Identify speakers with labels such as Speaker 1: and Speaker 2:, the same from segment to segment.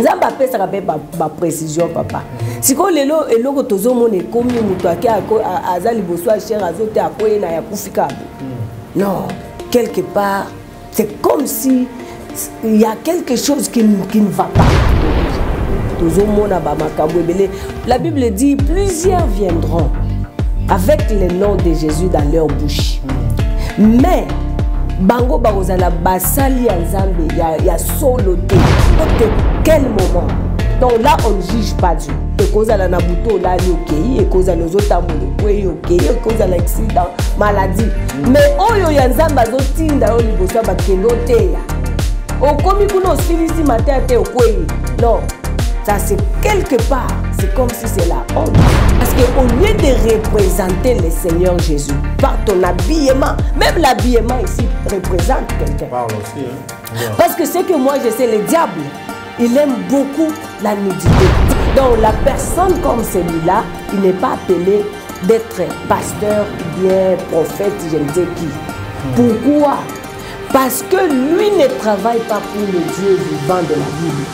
Speaker 1: Nzamba pesa kabe ba précision papa. Siko lelo eloko tozomone komi mutu azali boso cher azote akoye na ya kufika. Non, quelque part, c'est comme si il y a quelque chose qui ne va pas. La Bible dit plusieurs viendront avec le nom de Jésus dans leur bouche. Mais bango barozala basali ya Nzambe ya soloté. Quel moment? Donc là on ne juge pas Dieu. Et cause la nabuto là ok, et cause la nozotamolo ok, et cause la accident, maladie. Mais oyo ya Nzambe azotinda yo liboso ba kelote ya. O komi kuno silisi matin te okwe. Non. Ça c'est quelque part, c'est comme si c'est la honte. Parce qu'au lieu de représenter le Seigneur Jésus par ton habillement, même l'habillement ici représente quelqu'un. Parce que ce que moi je sais, le diable, il aime beaucoup la nudité. Donc la personne comme celui-là, il n'est pas appelé d'être pasteur, bien prophète, je ne sais qui. Pourquoi? Parce que lui ne travaille pas pour le Dieu vivant de la Bible.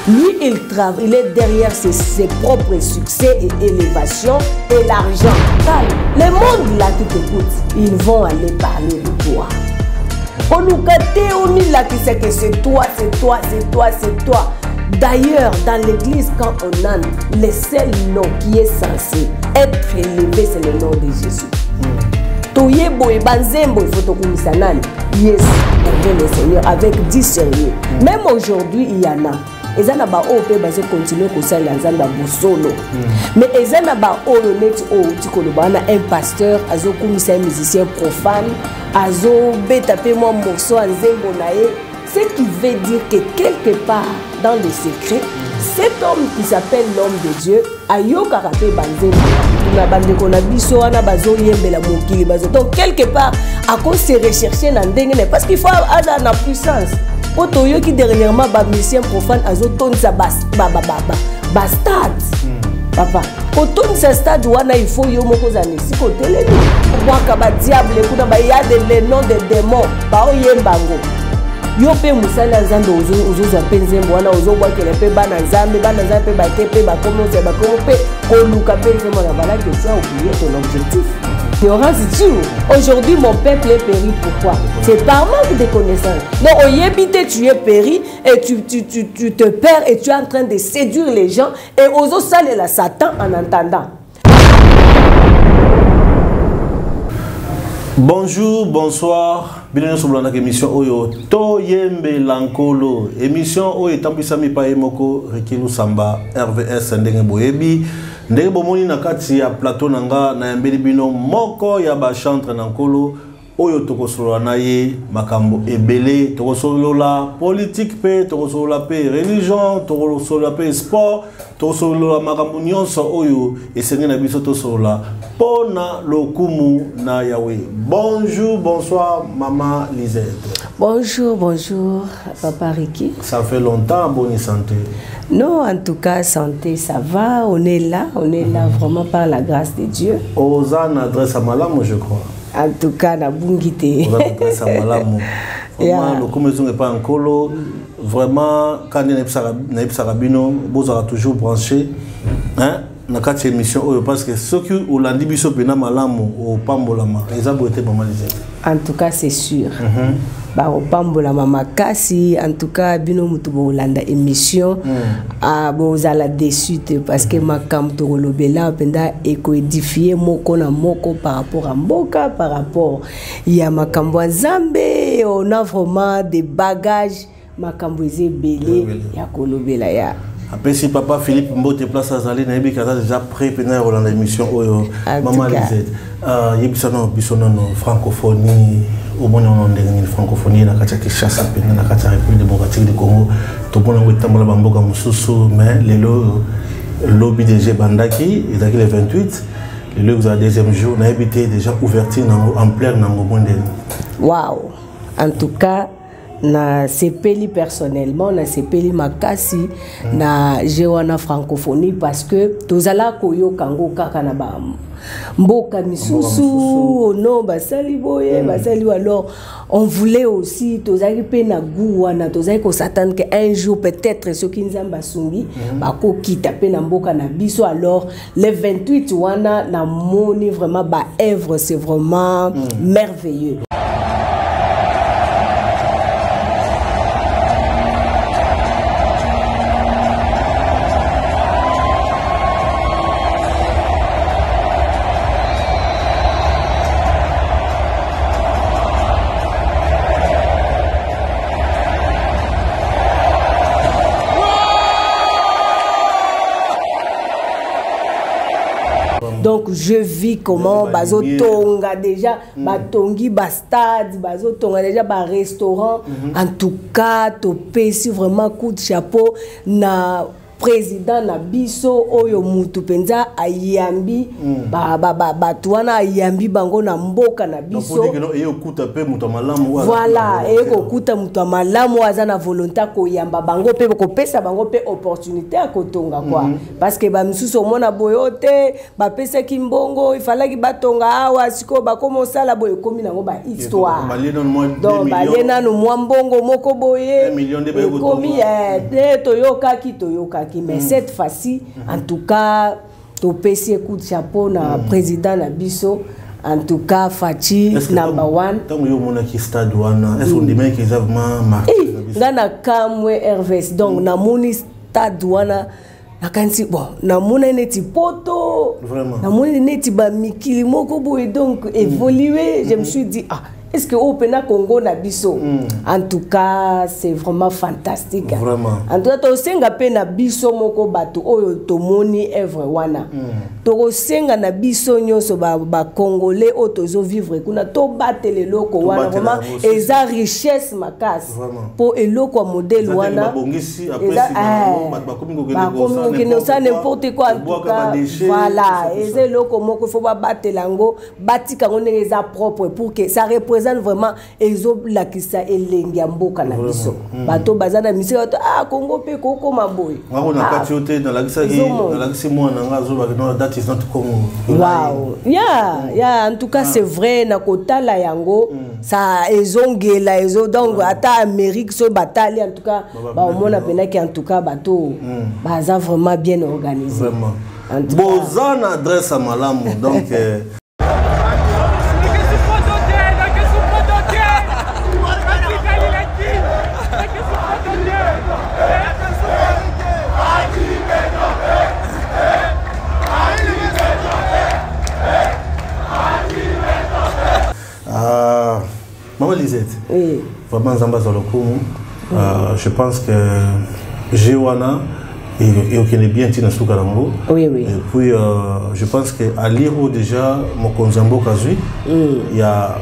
Speaker 1: Lui, il travaille, il est derrière ses propres succès et élévations et l'argent. Le monde là qui t'écoute, ils vont aller parler de toi. On nous là qui sait que c'est toi, c'est toi, c'est toi, c'est toi. D'ailleurs, dans l'église, quand on a le seul nom qui est censé être élevé, c'est le nom de Jésus. Toyebo et Banzembo, il faut que yes, le Seigneur avec 10 sérieux. Même aujourd'hui, il y en a. Et ça n'a pas continuer comme ça solo. Mais ça n'a pas un pasteur, un musicien profane, un morceau ce qui veut dire que quelque part dans le secret, cet homme qui s'appelle l'homme de Dieu, donc quelque part, à cause se rechercher dans le parce qu'il faut avoir la puissance. Otoyo qui dernièrement ba musicien profane azoton sa bastard. Papa, oton sa stade wana il faut yo moko za nesi ko telemi. Kwa ka ba diable kuna ba ya de nom de démon ba oyembango. Yo pe musala nzambe ozo za penzembo wana ozo bwa kele pe bana nzambe pe ba te pe ba komo pe ko luka penzembo na bala que tu as oublié ton objectif. Aujourd'hui, mon peuple est péri. Pourquoi? C'est par manque de connaissances. Donc, au Yébité, tu es péri et tu te perds et tu es en train de séduire les gens et aux autres salles la Satan en entendant.
Speaker 2: Bonjour, bonsoir. Bienvenue sur la émission Oyo Toyembe Lankolo. Émission Oyo Tampisami Paemoko Rikilu Samba RVS Ndenge Boyebi. Ndenge bomoni na kati ya plateau nanga na yambeli bino moko ya ba chantre nankolo oyo tokosolola na ye makambo ebele tokosolola politique pe tokosolola pe religion tokosolola pe sport tokosolola makambo nyonso oyo esenge na biso tosolola pona lokumu na Yahweh. Bonjour, bonsoir maman Lisette.
Speaker 1: Bonjour, bonjour papa Ricky.
Speaker 2: Ça fait longtemps, bonne santé.
Speaker 1: Non, en tout cas, santé, ça va. On est là vraiment par la grâce de Dieu.
Speaker 2: Ozan adresse à Malamu, je crois.
Speaker 1: En tout cas, na bungité.
Speaker 2: Ozan adresse à Malamu. Vraiment, le commerçant n'est pas en colo. Vraiment, quand il y a Sarabino, vous aurez toujours branché. Hein? Dans cette émission, parce que ceux qui ont l'andibiso pena Malamu au Pambolama, ils ont été pas mal.
Speaker 1: En tout cas, c'est sûr. Au Pambolama Makasi, en tout cas, bino mutubo landa émission à bozala déçu parce que makam to lobela penda eko édifier moko na moko par rapport à mboka par rapport il y a makambo Nzambe on a vraiment des bagages makambo belé ya kolobela ya.
Speaker 2: Après si papa Philippe Mbote place à Zali na yebi kaza déjà prêt pendant Roland émission oyo maman Lisette yebisano bisono francophonie au moins on a francophonie na kacha Kinshasa pendant na kacha République démocratique du Congo to pona wetambola bamboka mususu mais lelo lobby DG Bandaki et le 28 le vous a deuxième jour na habité déjà ouverture en plein nango monde.
Speaker 1: Waouh, en tout cas na sepeli personnellement na sepeli makasi na jewana francophonie parce que tozala koyoka ngo kaka na ba mboka misusu non basali boye basali alors on voulait aussi tozaki pe na guwana tozaki ko s'attendre que un jour peut-être ce qui nzamba sungi bako kita pe na mboka na biso alors le 28 wana na moni vraiment ba œuvre c'est vraiment merveilleux. Donc je vis comment bazo tonga déjà batongi ba stade bazo tonga déjà ba restaurant en tout cas topé si vraiment coup de chapeau na président na biso oyo mutu penza ayambi batuana ayambi bango na mboka na biso voilà eko kuta mutu malamu aza na volonté ko yamba bango pe ko pesa bango pe opportunité a kotonga quoi parce que ba misusu mona boyote ba pesa kimbongo il fallait ki batonga awa siko ba komo sala boye komi nango ba histoire donc ba lena no mwambongo moko boye komi toyoka mais cette fois-ci en tout cas topesi coup de chapeau na président na biso en tout cas Fachi number 1
Speaker 2: tant yo mona ki stade wana est-ce qu'on dit même qu'ils ont vraiment marqué
Speaker 1: ngana kamwe RVS donc na moni stade wana nakanisi bon na mona neti poto
Speaker 2: vraiment
Speaker 1: na mona neti ba mikili moko boye donc évoluer je me suis dit est-ce que au Pena Congo na biso en tout cas c'est vraiment fantastique
Speaker 2: vraiment
Speaker 1: en tout cas to senga pe na biso moko batu oyo tomoni œuvre wana to senga na biso nyoso ba congolais otozo vivre kuna to batele loko wana vraiment eza richesse makasi pour eloko modèle wana ça n'importe quoi en tout cas voilà eza eloko moko faut ba batela ngo batika ngo eza propre pour que ça représente vraiment ezo lakisa elengi mboka na biso bato bazana misiri bato Congo pe koko maboy
Speaker 2: ngako na kati yote na lakisi mwana ngazo ba no that is not Congo
Speaker 1: wow en tout cas c'est vrai na kotala yango ça ezongela ezo donc ata Amérique so batali en tout cas ba omona pena ki en tout cas bato baza vraiment bien organisé
Speaker 2: vraiment bozana adresse à malamu donc Maman Lisette, vraiment Zamba Zolokumu, je pense que Jewana et qu'il est bien tina Soukarango.
Speaker 1: Oui.
Speaker 2: Et puis je pense qu'à Liro déjà, mon Konzambo Kazui, il y a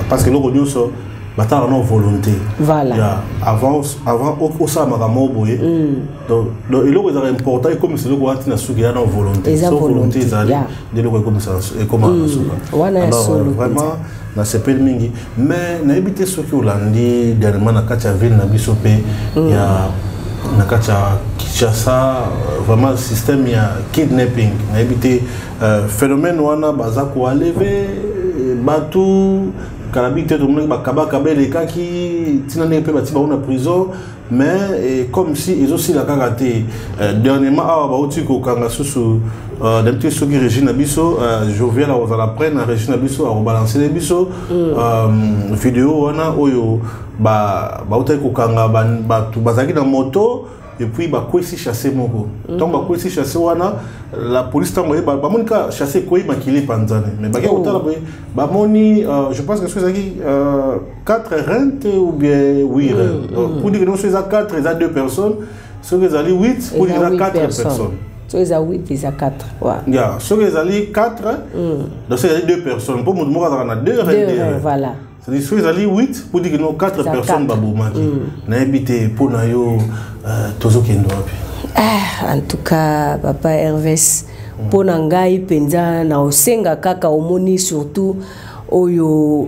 Speaker 2: parce que l'Oronio so bata en volonté.
Speaker 1: Voilà.
Speaker 2: Avant au Samara Moboye. Donc il est important comme c'est le roi tina Soukaran en volonté.
Speaker 1: Sans volonté,
Speaker 2: de l'eau comme ça et comment alors vraiment na sepel mingi mais na habité ce que Hollandi dernièrement na katia ville na biso pe ya na katia Kinshasa vraiment système ya kidnapping na habité phénomène wana baza ko enlever batu kalabite to mona bakaba kabele kaki tina ne pe bati ba na prison mais comme si ils aussi la karaté dernièrement awa ba uti ko kanga susu d'un petit soki régime abisso jovial la la prenne régime abisso a rebalancer les bisso vidéo wana oyo ba uta ko kanga ba tu bazaki na moto et puis ba kwesi chasser moko donc ba kwesi chasser wana la police tango ba monika chasser koi makili panzane mais ba utala ba moni je pense que c'estaki 4 rentes ou bien 8 pour dire que nous sommes à 4 et à 2 personnes ce que allez 8 pour dire à 4 personnes.
Speaker 1: So ils ont 8, ils ont 4. Ouais.
Speaker 2: So ils ont 4, donc c'est 2 personnes. Pour moi, il y a 2
Speaker 1: voilà.
Speaker 2: C'est-à-dire que ils ont 8 pour dire que nous 4 personnes babomaki. Na habité pour nayo tozo kendo api.
Speaker 1: En tout cas, papa Hervé, pour nangai penza na osenga kaka omoni surtout oyo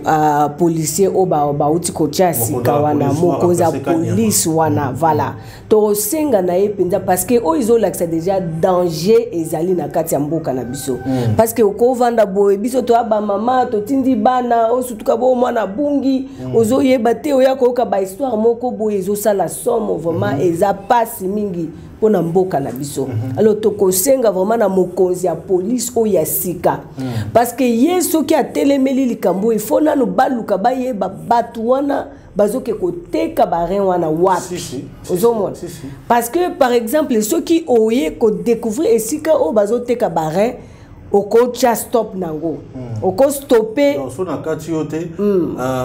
Speaker 1: policier o ba uti kocha sika wana mokonza police wana voilà to senga na ye penza parce que o izo laksa déjà danger ezali na kati ya mboka na biso parce que ko vanda boye biso to aba mama to tindi bana o sutuka bo mwana bungi ozo yeba te oya ko ka ba histoire moko boye ezo sala somo vraiment eza pasi mingi pona mboka na biso alors to ko senga vraiment na mokonzi ya police o ya sika parce que yeso ki a telemeli likambo il faut na no baluka ba yeba batu wana bazoke koteka barin wana wapi ozomona parce que par exemple ceux qui oye ko découvrir esika o bazoteka barin oko cha stop nango oko stopper
Speaker 2: so na kati yote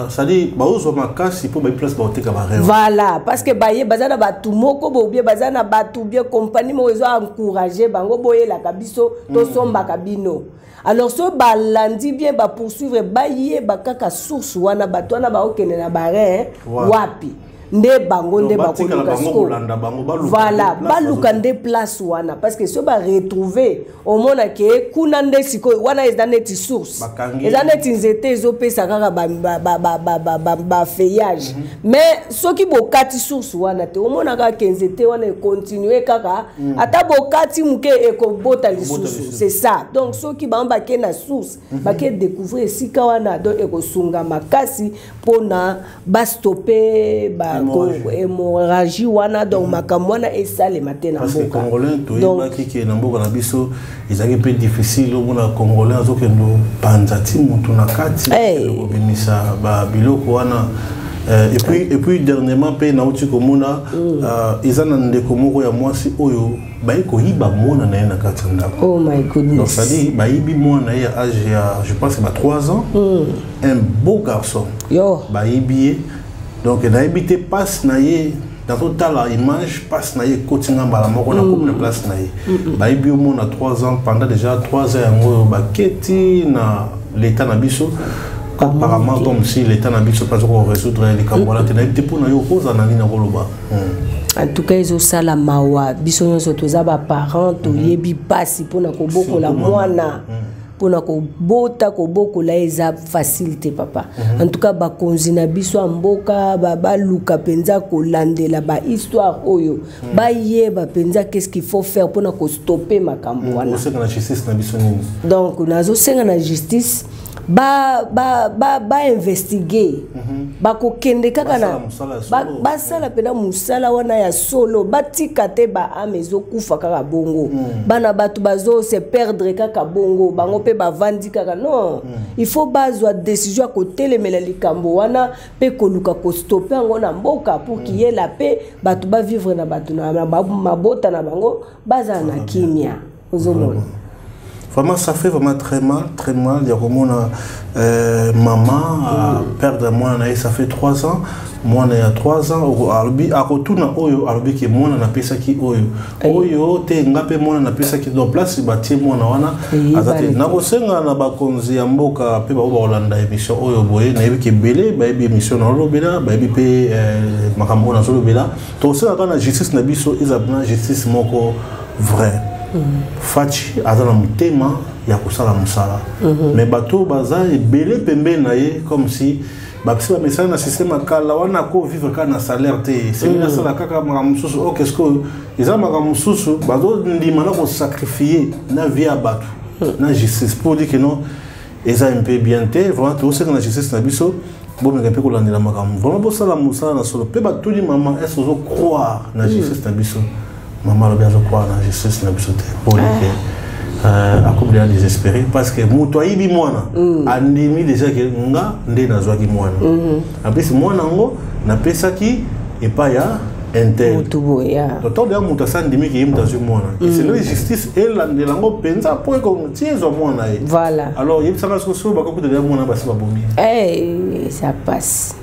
Speaker 2: ça dit ba ozo makasi pour ba place ba oteka barin
Speaker 1: voilà parce que baye bazana batu moko bo bien bazana batu bien compagnie mo ezo encourager bango boye la kabiso to somba kabino. Alors ce balandi bien ba poursuivre baye bakaka source wana batu wana ba okene na barin wapi nde bango nde bakoluka sko voilà baluka nde place wana parce que so ba retrouver au mona ke kuna nde siko wana ezaneti source ezaneti nzete ezopesa kaka ba feuillage mais soki bokati source wana te au mona ka nzete wana continuer kaka ata bokati muke ekobota lisusu c'est ça donc soki bamba ke na source ba ke découvrir sika wana donc ekosunga makasi pona ba stopper ba hémorragie wana donc makamwana esale matena
Speaker 2: parce que congolais to yaki ke na mboka na biso ezaki peu difficile au mona congolais azokendo panzati mutu na kati ko bimisa ba biloko wana et puis dernièrement pe na uti komona ezana ndeko moko ya mwasi oyo baiko hiba mona na na kati ndako.
Speaker 1: Oh my goodness.
Speaker 2: Donc ça dit baibi mona ya âge je pense que 3 ans un beau garçon baibi. Donc na habité passe naie dans total la image passe naie kotinga mbala moko na comme na place naie ba ibi mo na 3 ans pendant déjà 3 ans yango ba keti na l'état na biso apparemment comme si l'état na biso pas ko résoudre les cambola te na habité pour na yo koza na nina koloba
Speaker 1: en tout cas ils ont ça la mawa biso nyonso toza ba parents to yebi pasi pona ko boko la mwana pona ko bota ko boko la eza facilité papa en tout cas ba konzina biso mboka ba luka penza ko landela ba histoire oyo ba yeba penza qu'est-ce qu'il faut faire pona ko stopper makambo wana donc nazo senga na justice ba investiguer ba ko kende kaka na ba sala pena musala wana ya solo batika te ba amezo kufa kaka bongo bana batu bazo se perdre kaka bongo bango pe ba vandi kaka non il faut bazwa décision ko telemela likambo wana pe ko luka ko stopper ngo na mboka pour qu'il y ait la paix batu ba vivre na batu na mabota na bango baza na kimia ozomona.
Speaker 2: Vraiment, ça fait vraiment très mal. Il y a vraiment maman perdre moi, ça fait 3 ans. Moi, il y a 3 ans. À retourner oyo, albi qui moi na pesa qui oyo. Oyo te ngape moi na pesa qui donc place bâti moi na wana. Azate na bosenga na bakonzi ya mboka pe ba Holanda émission oyo boye na yebi belé ba yebi émission na lobela ba yebi pe makambo na lobela. To senga kana justice na biso ezabna justice moko vrai. Fachi azala mutema ya kusala musala mais bato baza ebele pembe na ye comme si bapesi ba message na système akala wana ko vivre kana salaire te c'est la sala kaka makamususu o qu'est-ce que ils ont makamususu bazo ndima na ko sacrifier na vie ya bato na justice pour dire que non ils ont un peu bien te vraiment tout ce que la justice na biso bon mais peu ko landela makamu vraiment bo sala musala na solo pe bato ni maman est-ce que vous croire na justice na biso. Maman, je crois dans la justice pour dire que à couple de désespéré parce que muto ayibi mwana andimi déjà que nga ndé nazwaki mwana en plus mwana ngo na pesa ki et pas ya intel
Speaker 1: mutubo ya
Speaker 2: donc de muto sandimi ki yimta zu mwana et c'est la justice et la ndelango penza pour qu'on tiezo mwana
Speaker 1: voilà
Speaker 2: alors yimsa ka so ba ko de mwana ba sa bomi
Speaker 1: ça passe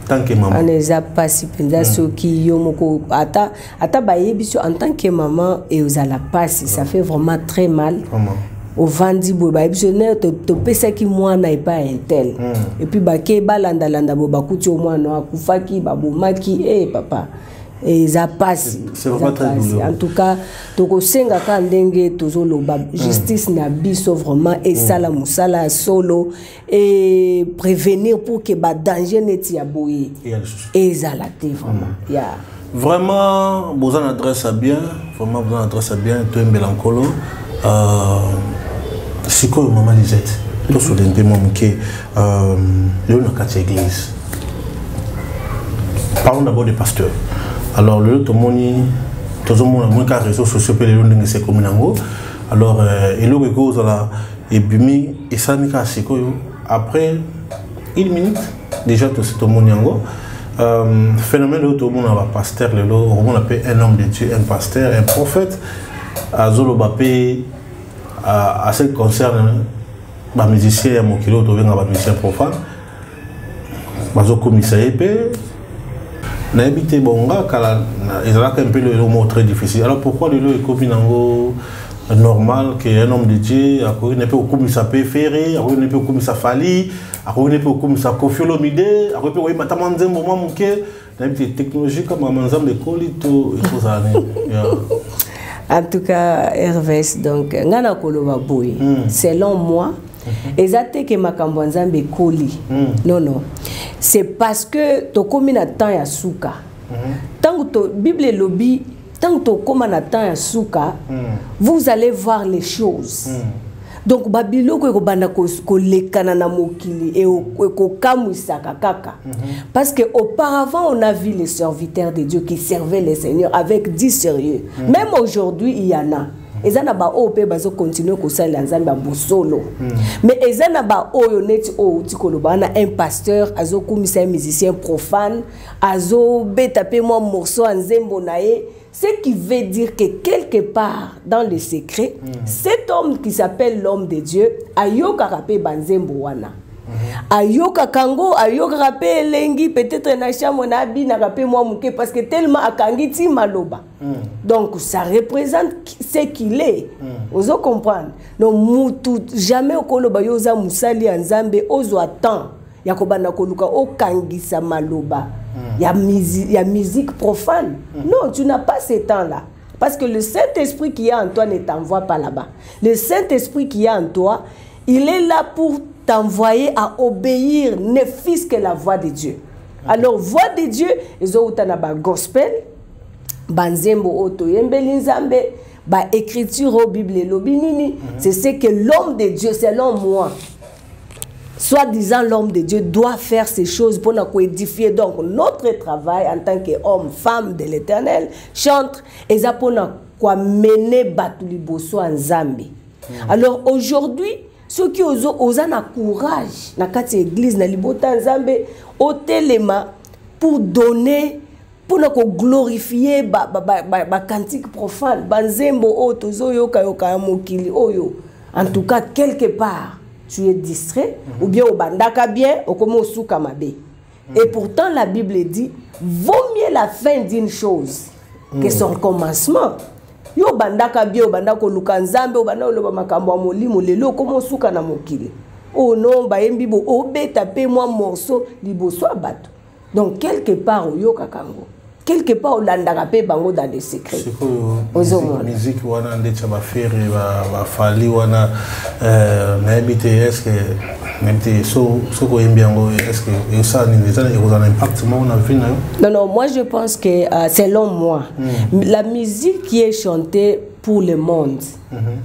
Speaker 2: tant que maman
Speaker 1: on les a pas si penza so ki yomoko ata bayebiso en tant que maman et aux à la passe ça fait vraiment très mal au vandi bo bayebiso ne to pesa ki mwana et pas un tel et puis ba ke balanda landa bo bakuti au mwana akufaki babomaki papa et ça passe.
Speaker 2: C'est vraiment très douloureux.
Speaker 1: En tout cas, toko senga ka ndenge tozo loba justice na biso vraiment et sala musala solo et prévenir pour que ba danger neti ya boye. Et ça la té vraiment. Yeah.
Speaker 2: Vraiment, vous en adressez bien, vraiment vous en adressez bien, tout un mélancolo. C'est quoi maman Lisette? Tout sur les démons qui le n'a qu'à l'église. Parlons d'abord des pasteurs. Alors le tout le monde a moins qu'à réseaux sociaux pour les gens qui sont communs. Alors il y a des choses là et bimi et ça n'est qu'à c'est quoi après 1 minute déjà tout le monde phénomène de tout le monde a pasteur on appelle un homme de Dieu, un pasteur, un prophète. À Zolo Bapé à ce qui concerne les musiciens, les musiciens profanes, les commissaires épais, na habité bonga kala ils ont un peu le mot très difficile. Alors pourquoi le lot est comme normal qu'un homme de Dieu a connu un peu comme ça peut faire, a connu un peu comme ça fali, a connu un peu comme ça Kofiolomide, a connu un peu matamanze moment monké, na habité technologie comme manzam de colito il faut ça.
Speaker 1: En tout cas, Hervès, donc, ngana koloba boy. Selon moi, exactement que makambo nzambe koli. Non, non. C'est parce que to komi na temps ya suka. Tant que Bible lobby, tant que to koma na temps ya suka, vous allez voir les choses. Donc babiloko ko banda ko lekana na mokili et ko kamwisa kaka. Parce que auparavant on a vu les serviteurs de Dieu qui servaient les seigneurs avec 10 sérieux. Même aujourd'hui il y en a. Ezana ba ope bazo continuer ko sala nzambe ba bosolo. Mais ezana ba oyo neti o tikoloba na un pasteur azo kumisa un musicien profane, azo betape moi morceau nzembo nae. Ce qui veut dire que quelque part dans le secret, cet homme qui s'appelle l'homme de Dieu, ayoka rape banzembo wana. Ayoka kango, ayoka rape lengi, peut-être na chamo na bi na rape moi muke parce que tellement akangiti maloba. Donc ça représente ce qu'il est. Vous comprenez? Donc mutu jamais okoloba yoza musali nzambe ozo attend. Yakobana koluka okangisa maloba. Il y a musique profane. Non, tu n'as pas ce temps-là. Parce que le Saint-Esprit qui est en toi ne t'envoie pas là-bas. Le Saint-Esprit qui est en toi, il est là pour t'envoyer à obéir, ne fût-ce que la voix de Dieu. Alors, voix de Dieu, ils ont un gospel, banzembo oto yembelinzambe, ba écriture au Bible lobinini. C'est ce que l'homme de Dieu, selon moi, soi-disant l'homme de Dieu doit faire ces choses pour nous édifier. Donc notre travail en tant qu'homme, femme de l'Éternel, chante et ça pour nous mener Batuliboso en Zambie. Alors aujourd'hui, ceux qui osent courage dans l'église, dans l'Ibota en Zambie, au téléma pour donner, pour nous glorifier ba cantique profane, banzembo o tozo yoka yoka mokili oyo. En tout cas quelque part tu es distrait, ou bien au bandaka bien, ou comme au souka mabe. Et pourtant, la Bible dit, vaut mieux la fin d'une chose que son commencement. Yo bandaka bien, au bandako lukanzambe, au bandako loba makambo molimo, lelo, comme au souka na mokile. Oh non, ba yembibo, obe tape moi morceau, libo soit bateau. Donc, quelque part, yo kakango. Quelque part, on a bango dans des secrets.
Speaker 2: C'est quoi la musique on a des faire va fali on a n'habite est-ce que n'habite so ko imbiango est-ce que ça a un impact on a vu
Speaker 1: non non moi je pense que selon moi la musique qui est chantée pour le monde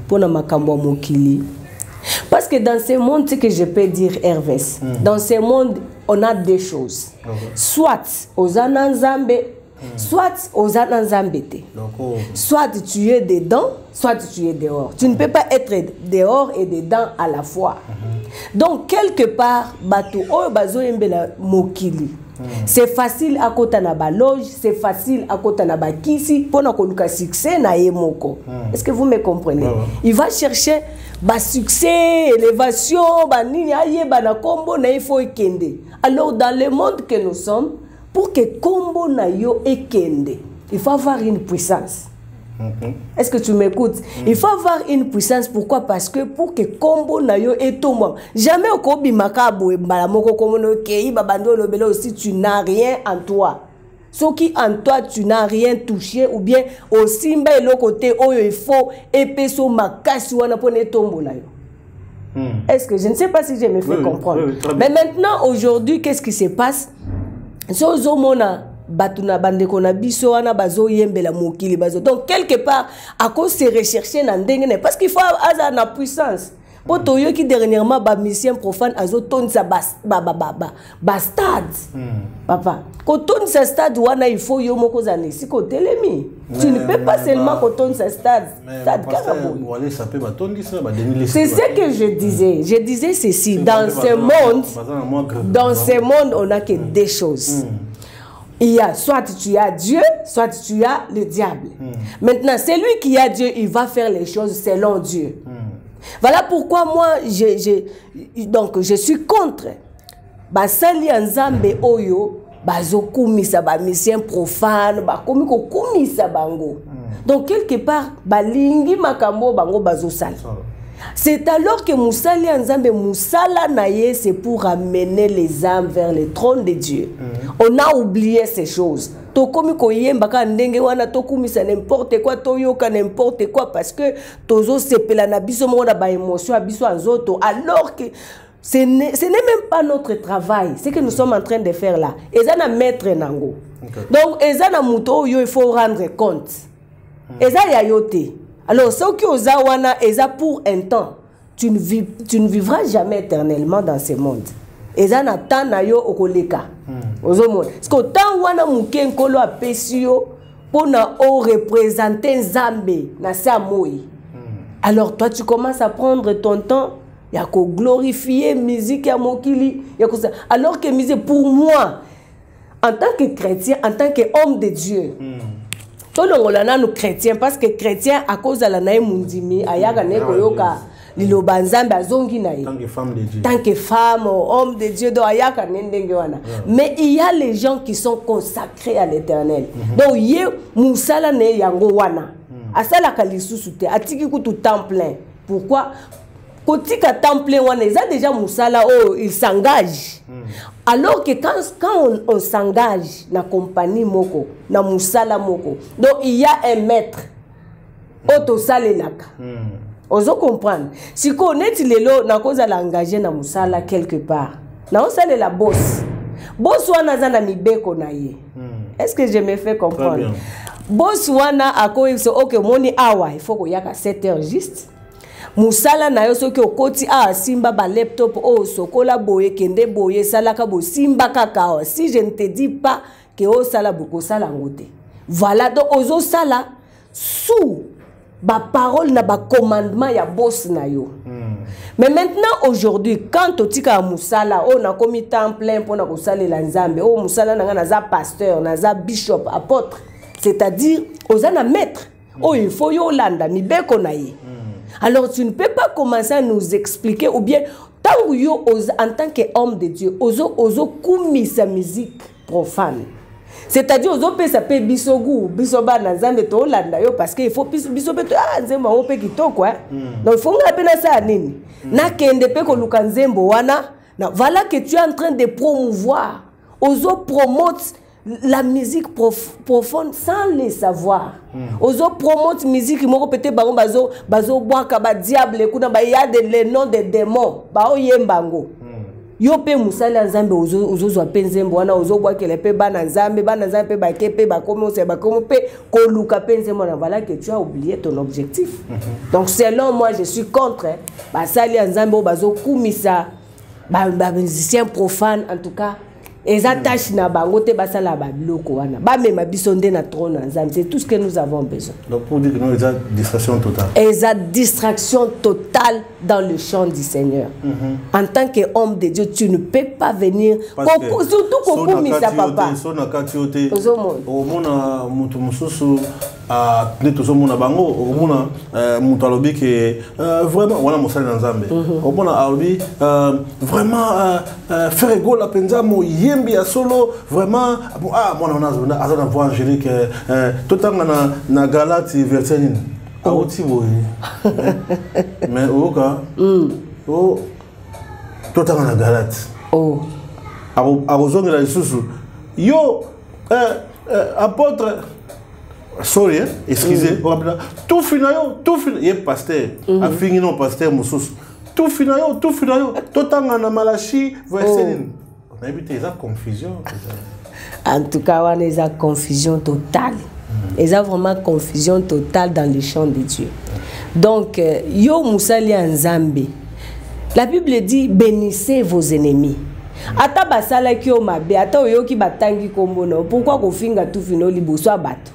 Speaker 1: pour na makambo mokili parce que dans ce monde ce que je peux dire Hervès dans ce monde on a deux choses soit aux ananzambe soit aux ananzambete. Soit tu es dedans, soit tu es dehors. Tu ne peux pas être dehors et dedans à la fois. Donc, quelque part, c'est facile à côté na ba loge, c'est facile à côté na ba kisi pour na koluka succès na yemoko. Est-ce que vous me comprenez? Il va chercher ba succès, élévation, ba nini aye ba na kombo na ifo ekende. Alors dans le monde que nous sommes, pour que Kombo Nayo et Kende, il faut avoir une puissance. Est-ce que tu m'écoutes? Il faut avoir une puissance. Pourquoi? Parce que pour que Kombo Nayo et Tomba, jamais au Kobi Makabo et Balamoko Komono Kei Babando Lobelo, si tu n'as rien en toi. Ce qui en toi tu n'as rien touché ou bien au simba et le côté où il faut épaissir ma casse ou un tombeau là. Est-ce que je ne sais pas si je me fais comprendre. Mais maintenant aujourd'hui qu'est-ce qui se passe? Donc quelque part à cause de rechercher parce qu'il faut avoir la puissance. Pour toi qui dernièrement ba mission profane azoton sa bastard papa quand on sa stade wana il faut yo moko zane si ko telemi tu ne peux pas seulement quand on sa stade c'est ce que je disais ceci dans ce monde on a que des choses. Il y a soit tu as Dieu, soit tu as le diable. Maintenant, celui qui a Dieu, il va faire les choses selon Dieu. Voilà pourquoi moi, je suis contre. Basali Nzambe oyo, bazokumisa ba mission profane, bakomiko kumisa bango. Donc quelque part, balingi makambo bango bazosala. C'est alors que Moussali Nzambe Moussala Naye, c'est pour amener les âmes vers le trône de Dieu. On a oublié ces choses. Tokomi koyemba ka ndenge wana tokumisa n'importe quoi toyoka n'importe quoi parce que tozo sepela na biso mo na ba émotion a biso nzoto alors que ce n'est même pas notre travail. Ce que nous sommes en train de faire là. Ezana maître nango. Donc ezana muto yo il faut rendre compte. Eza ya yote. Alors, ce qui est wana est pour un temps. Tu ne vivras jamais éternellement dans ce monde. Et ça n'a pas na yo okoleka. Parce que tant wana muken kolo apesio pour na o représenter Nzambe na sa moi. Alors toi tu commences à prendre ton temps, ya ko glorifier musique ya mokili, ya ko ça. Alors que musique pour moi en tant que chrétien, en tant qu'homme de Dieu. Nous chrétiens parce que chrétiens à cause de la naïe mundimi ayaga neko yoka liloba nzambe azongi naïe tant que femme homme de Dieu do ayaka nendenge wana mais il y a les gens qui sont consacrés à l'Éternel donc ye musala ne yango wana asala kalisusu te atiki kutu temps plein pourquoi kotika temps plein wana ils ont déjà musala oh il s'engage. Alors que quand on s'engage dans la compagnie moko, dans musala moko, donc il y a un maître. Auto salelaka. Ozo comprendre. Si on est lelo na cause à l'engager dans musala quelque part. Na on sale la boss. Boss wana zana mibeko na ye. Est-ce que je me fais comprendre? Boss wana ako so OK moni awa, il faut ko yaka 7 heures juste. Musala na yo soki okoti simba ba laptop sokola boye kende boye salaka bo simba kaka si je ne te dis pas que sala boko sala ngote. Voilà donc ozo sala sous ba parole na ba commandement ya boss na yo. Mais maintenant aujourd'hui quand otika musala na komi temps plein pour na ko salela Nzambe musala na nga za pasteur na za bishop apôtre c'est-à-dire ozana maître il faut yo landa mibeko na ye. Alors tu ne peux pas commencer à nous expliquer ou bien tant yo en tant qu'homme de Dieu ozo kumi sa musique profane. C'est-à-dire ozo pe sa pe bisogu bisoba na Nzambe to landa yo parce que il faut bisobe to Nzembo on pe kitoko donc il faut ngape na sa nini na kende pe ko luka Nzembo wana voilà que tu es en train de promouvoir ozo promote la musique profonde sans les savoir. Ozo promote musique moko peut-être bazo boaka ba diable kuna ba ya les noms des démons ba oyembango. Yo pe musala Nzambe ozo zo pe Nzembo wana ozo boaka le pe bana Nzambe pe ba kepe ba komo pe ko luka pe Nzembo na voilà que tu as oublié ton objectif. Donc selon moi je suis contre ba sali Nzambe bazo kumisa ba musicien profane en tout cas. Et ça tâche na bangote basala ba bloko wana ba mema bisonde na trône Nzambe c'est tout ce que nous avons besoin.
Speaker 2: Donc pour dire que nous avons distraction totale.
Speaker 1: Et ça distraction totale dans le champ du Seigneur. En tant qu'homme de Dieu tu ne peux pas venir surtout koko misa papa.
Speaker 2: Sona katiote. Au mona mutu mususu a neto mona bango au mona mutu alobi que vraiment wana mosala Nzambe. Au mona alobi vraiment faire égale la penza mo yembi ya solo vraiment mona on a azana voix angélique totanga na Galate verset nini auti boye mais oka totanga na Galate arozongela lisusu yo apôtre, sorry, excusez, tout finalement, il y a pasteur, a fini non pasteur, Moussous. Tout finalement, tout en a Malachi, verset. On a évité la confusion.
Speaker 1: En tout cas, on a une confusion totale. Il y a vraiment confusion totale dans le champ de Dieu. Donc, yo Moussali en Zambie. La Bible dit bénissez vos ennemis. Ata basala ki o mabe, ata oyo ki batangi kombono. Pourquoi ko finga tout fino liboso abato?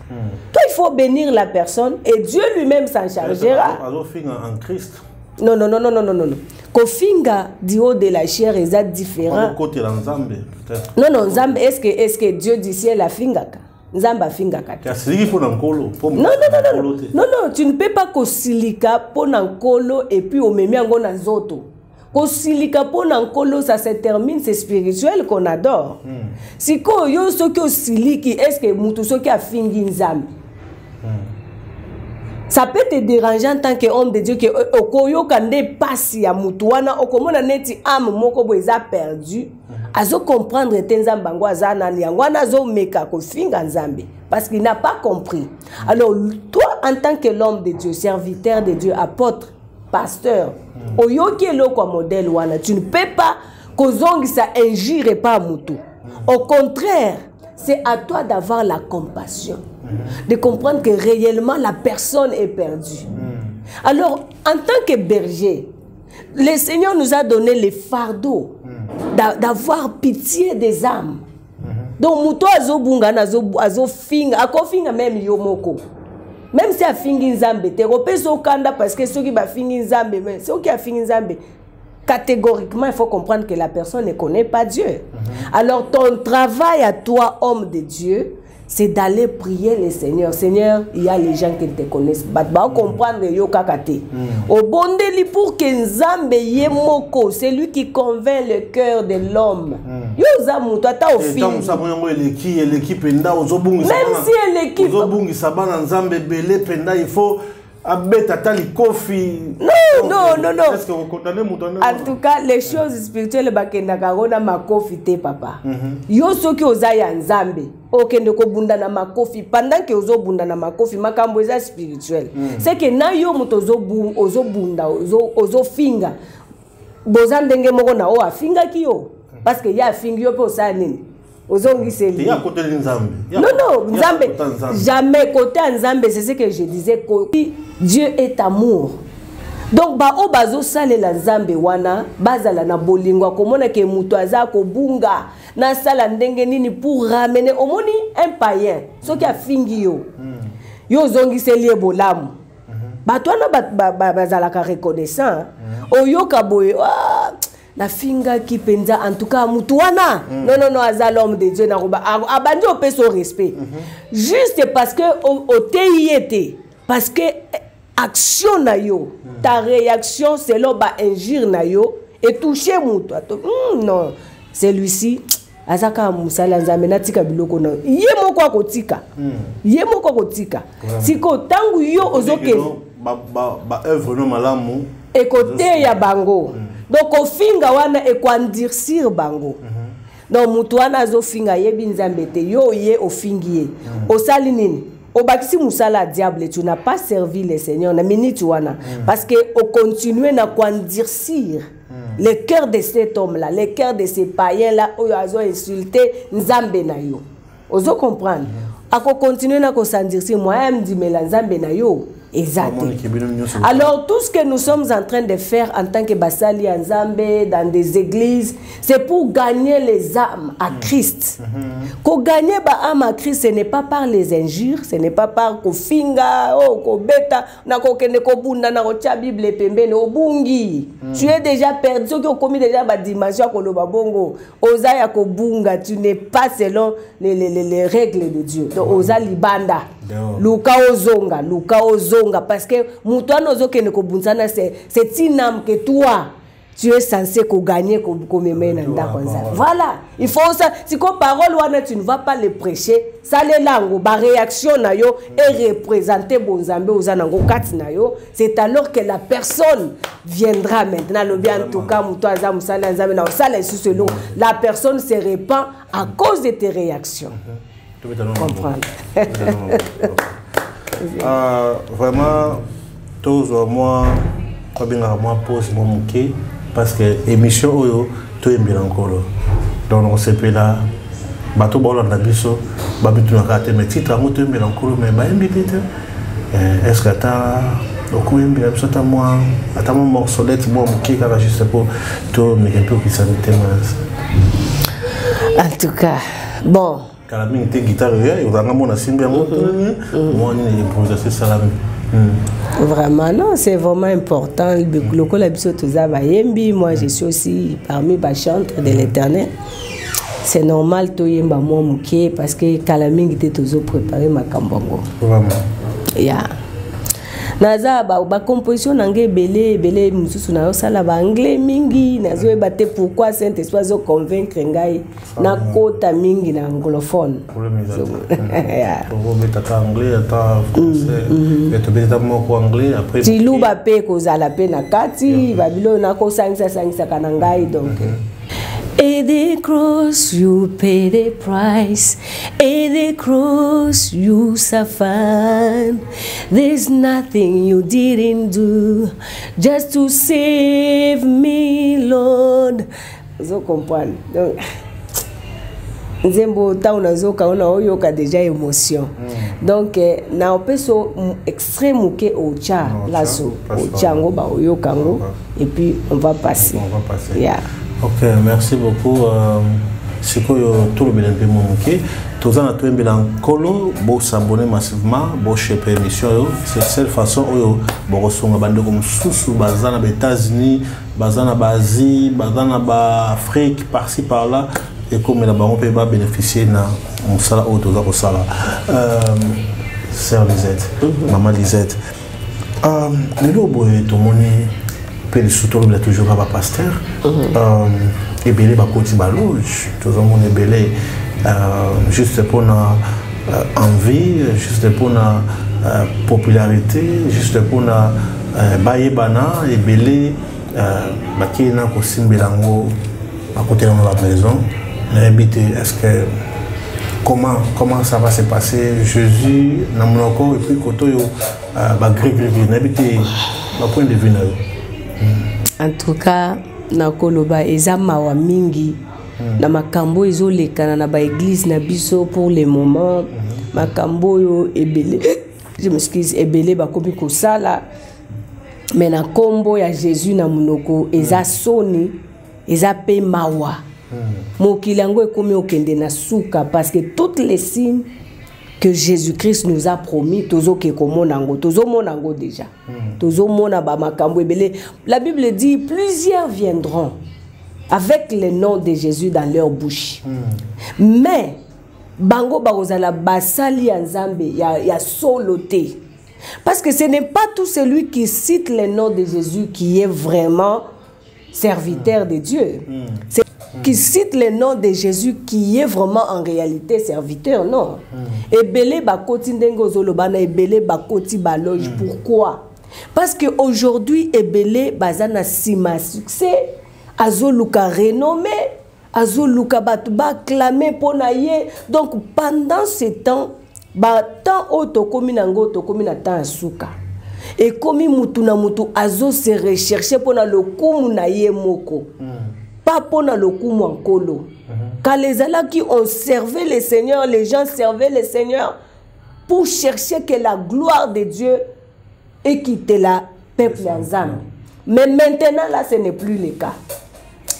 Speaker 1: Toi, il faut bénir la personne et Dieu lui-même s'en chargera.
Speaker 2: Alors, finga en Christ.
Speaker 1: Non. Ko finga du haut de la chair est différent.
Speaker 2: Côté en Zambie, peut-être.
Speaker 1: Non, Zambie, est-ce que Dieu du ciel a fingaka? Nzamba fingaka. Non, tu ne peux pas kosilika pour nankolo et puis au memi ango na zoto. Kosilika pour nankolo, ça se termine, c'est spirituel qu'on adore. Si ko yo so ki osiliki, est-ce que mutu so ki a fingi nzambe? Ça peut te déranger en tant qu'homme de Dieu que okoyo kande pasi ya mutu wana okomona neti âme moko bo eza perdu. Azo comprendre tenzamba ngo azana ni ngwana azo meka ko finga nzambe parce qu'il n'a pas compris. Alors toi en tant que l'homme de Dieu, serviteur de Dieu, apôtre, pasteur, oyoki eloko modèle wana, tu ne peux pas kozongi ça injure pas mutu. Au contraire, c'est à toi d'avoir la compassion, de comprendre que réellement la personne est perdue. Alors, en tant que berger, le Seigneur nous a donné les fardeaux d'avoir pitié des âmes. Donc, muto azo bunga azo finga, ako finga même yomoko. Même si a fingi nzambe, te repeso kanda parce que ceux qui ba fingi nzambe, mais ceux qui a fingi nzambe, catégoriquement, il faut comprendre que la personne ne connaît pas Dieu. Alors, ton travail à toi, homme de Dieu, c'est d'aller prier le Seigneur. Seigneur, il y a les gens qui te connaissent. Bah, comprendre yo kakate. Au bondeli pour que nzambe yemoko, c'est lui qui convainc le cœur de l'homme. Yo zamu, toi ta offi. Même
Speaker 2: si l'équipe nzambe belé penda, il faut
Speaker 1: non. Est-ce que vous condamnez en tout cas, les choses spirituelles, bakendaka makofi te papa. Yo soki ozaya nzambe, okende ko bunda na makofi pendant que ozo bunda na makofi makambo eza spirituel. C'est que na yo muto ozo bunda ozo finga. Boza ndenge moko na o afinga ki yo parce que ya fingi yo pe osala nini? Non, Nzambe, jamais côté Nzambe, c'est ce que je disais, Dieu est amour. Donc, o bazo sale la Nzambe wana, bazala na bolingo, komona ke muto aza ko bunga, na sala ndenge nini pour ramener, omoni un païen, so ki a fingi yo, yo zongi se liye bolamu. Batwana bazala ka reconnaissant, oyo kaboye, la finga qui penza en tout cas mutuana non aza l'homme de Dieu na roba abandi au son respect juste parce que au TIET parce que action na yo ta réaction selon ba injure na yo et toucher mutu non celui-ci azaka musala nzambe na tika biloko na yemo kwa kotika siko tangu yo ozoke
Speaker 2: ba œuvre no malamu
Speaker 1: et côté ya bango. Donc au finga wana e kwandircir bango. Donc mutu wana azo finga yebi nzambe te yo ye o fingiye. O sali nini? O bakisi musala diable, tu n'as pas servi le Seigneur na minute wana parce que o continuer na kwandircir le cœur de cet homme là, le cœur de ces païens là oyo azo insulter nzambe na yo. Ozo comprendre? Ako continuer na ko sandircir moi me dit mais la nzambe na yo. Exact. Alors tout ce que nous sommes en train de faire en tant que Basali Nzambe dans des églises, c'est pour gagner les âmes à Christ. Pour gagner les âmes à Christ, ce n'est pas par les injures, ce n'est pas par kofinga, kobeta, na kokende kobunda na kocha Bible pembeni obungi. Tu es déjà perdu, ceux qui ont commis déjà ba dimension koloba bongo, ozaya kobunga, tu n'es pas selon les règles de Dieu. Donc oza libanda. Luka ozonga parce que mutuano ozokene ko bunzana c'est une âme que toi tu es censé gagner comme voilà, il faut ça si ko parole wana tu ne vas pas le prêcher ça les langues ba réaction na yo et représenter bonzambe ozanango kati na yo, c'est alors que la personne viendra maintenant le bien en tout cas muto aza musala nzambe na sala selon la personne se répand à cause de tes réactions. comprendre.
Speaker 2: Vraiment, tous moi, moi pose mon moqué parce que émission oyo tout est bien encore. Donc on s'est là, bateau bolon na biso, babitu na kate mais titre mo tout bien encore mais ba mbité. Est-ce que ta au bien biso ta moi, ata mon morcelette moi moqué car juste pour tout mais un peu qui ça
Speaker 1: en tout cas, bon.
Speaker 2: Quand la guitare, il y a un monde simple, moi, improvisation salami.
Speaker 1: Vraiment, non, c'est vraiment important. Le col moi, je suis aussi parmi les chantres de l'Éternel. C'est normal, toi, yemba moi mouké parce que Kalaming était toujours préparé ma kambongo.
Speaker 2: Vraiment.
Speaker 1: Yeah. Naza ba composition nangé belé mususu na yo sala ba anglais mingi nazo e baté pourquoi Saint-Esprit zo convaincre ngai na kota mingi na anglophone.
Speaker 2: Pour mettre ta anglais ta français et te mettre mo anglais après
Speaker 1: ti luba pe ko zala pe na kati babilo na ko sangisa kana ngai donc At the cross you pay the price. At the cross you suffered. There's nothing you didn't do just to save me, Lord. Vous comprenez? Donc, Nzembo ta unazoka ona oyoka déjà émotion. Donc na opeso extrême muke ocha lazo ochango ba oyokango et puis on va passer. Yeah.
Speaker 2: Ok, merci beaucoup. C'est que tout le bien de mon moqué. Tous en attendant bien colo, bon s'abonner massivement, bon chéper émission. C'est la seule façon où bon recevoir bande comme sous bazana aux États-Unis, bazana Asie, bazana Afrique, par-ci par-là. Et comme la banque peut pas bénéficier na on sala au tous au sala. Sœur Lisette, maman Lisette. Le lobo est tout mon le soutien de toujours à pasteur et belé ba côté baloge tout le monde est belé juste pour na envie juste pour na popularité juste pour na baye bana et belé ba qui na ko simbelango à côté de la maison n'habite est-ce que comment ça va se passer Jésus na monoko et puis koto yo ba gris n'habite ba point de vue na
Speaker 1: en tout cas na koloba eza mawa mingi na makambo ezolekana na ba église na biso pour le moment makambo yo ebele je m'excuse ebele ba komi ko sala mais na kombo ya Jésus na munoko eza soni eza pe mawa mokilango ekomi okende na suka parce que toutes les signes que Jésus-Christ nous a promis, tozo keko monango, tozo monango déjà. Tozo mona ba makambo ebele. La Bible dit plusieurs viendront avec le nom de Jésus dans leur bouche. Mais bango barozala basali ya nzambe ya soloté. Parce que ce n'est pas tout celui qui cite le nom de Jésus qui est vraiment serviteur de Dieu. C'est qui cite le nom de Jésus qui est vraiment en réalité serviteur, non. Ebele bakoti ndengo zolobana ebele bakoti baloge. Pourquoi? Parce que aujourd'hui ebele bazana sima succès, azoluka renommé, azoluka batuba clamé ponaye. Donc pendant ce temps, ba temps otokomi nango tokomi na temps asuka. Et komi mutu na mutu azo se rechercher pona le kumu na ye moko. Pas pour le coup mon colo. Quand les Allah qui ont servi le Seigneur, les gens servaient le Seigneur pour chercher que la gloire de Dieu ait quitté la peuple ensemble. Mais maintenant là, ce n'est plus le cas.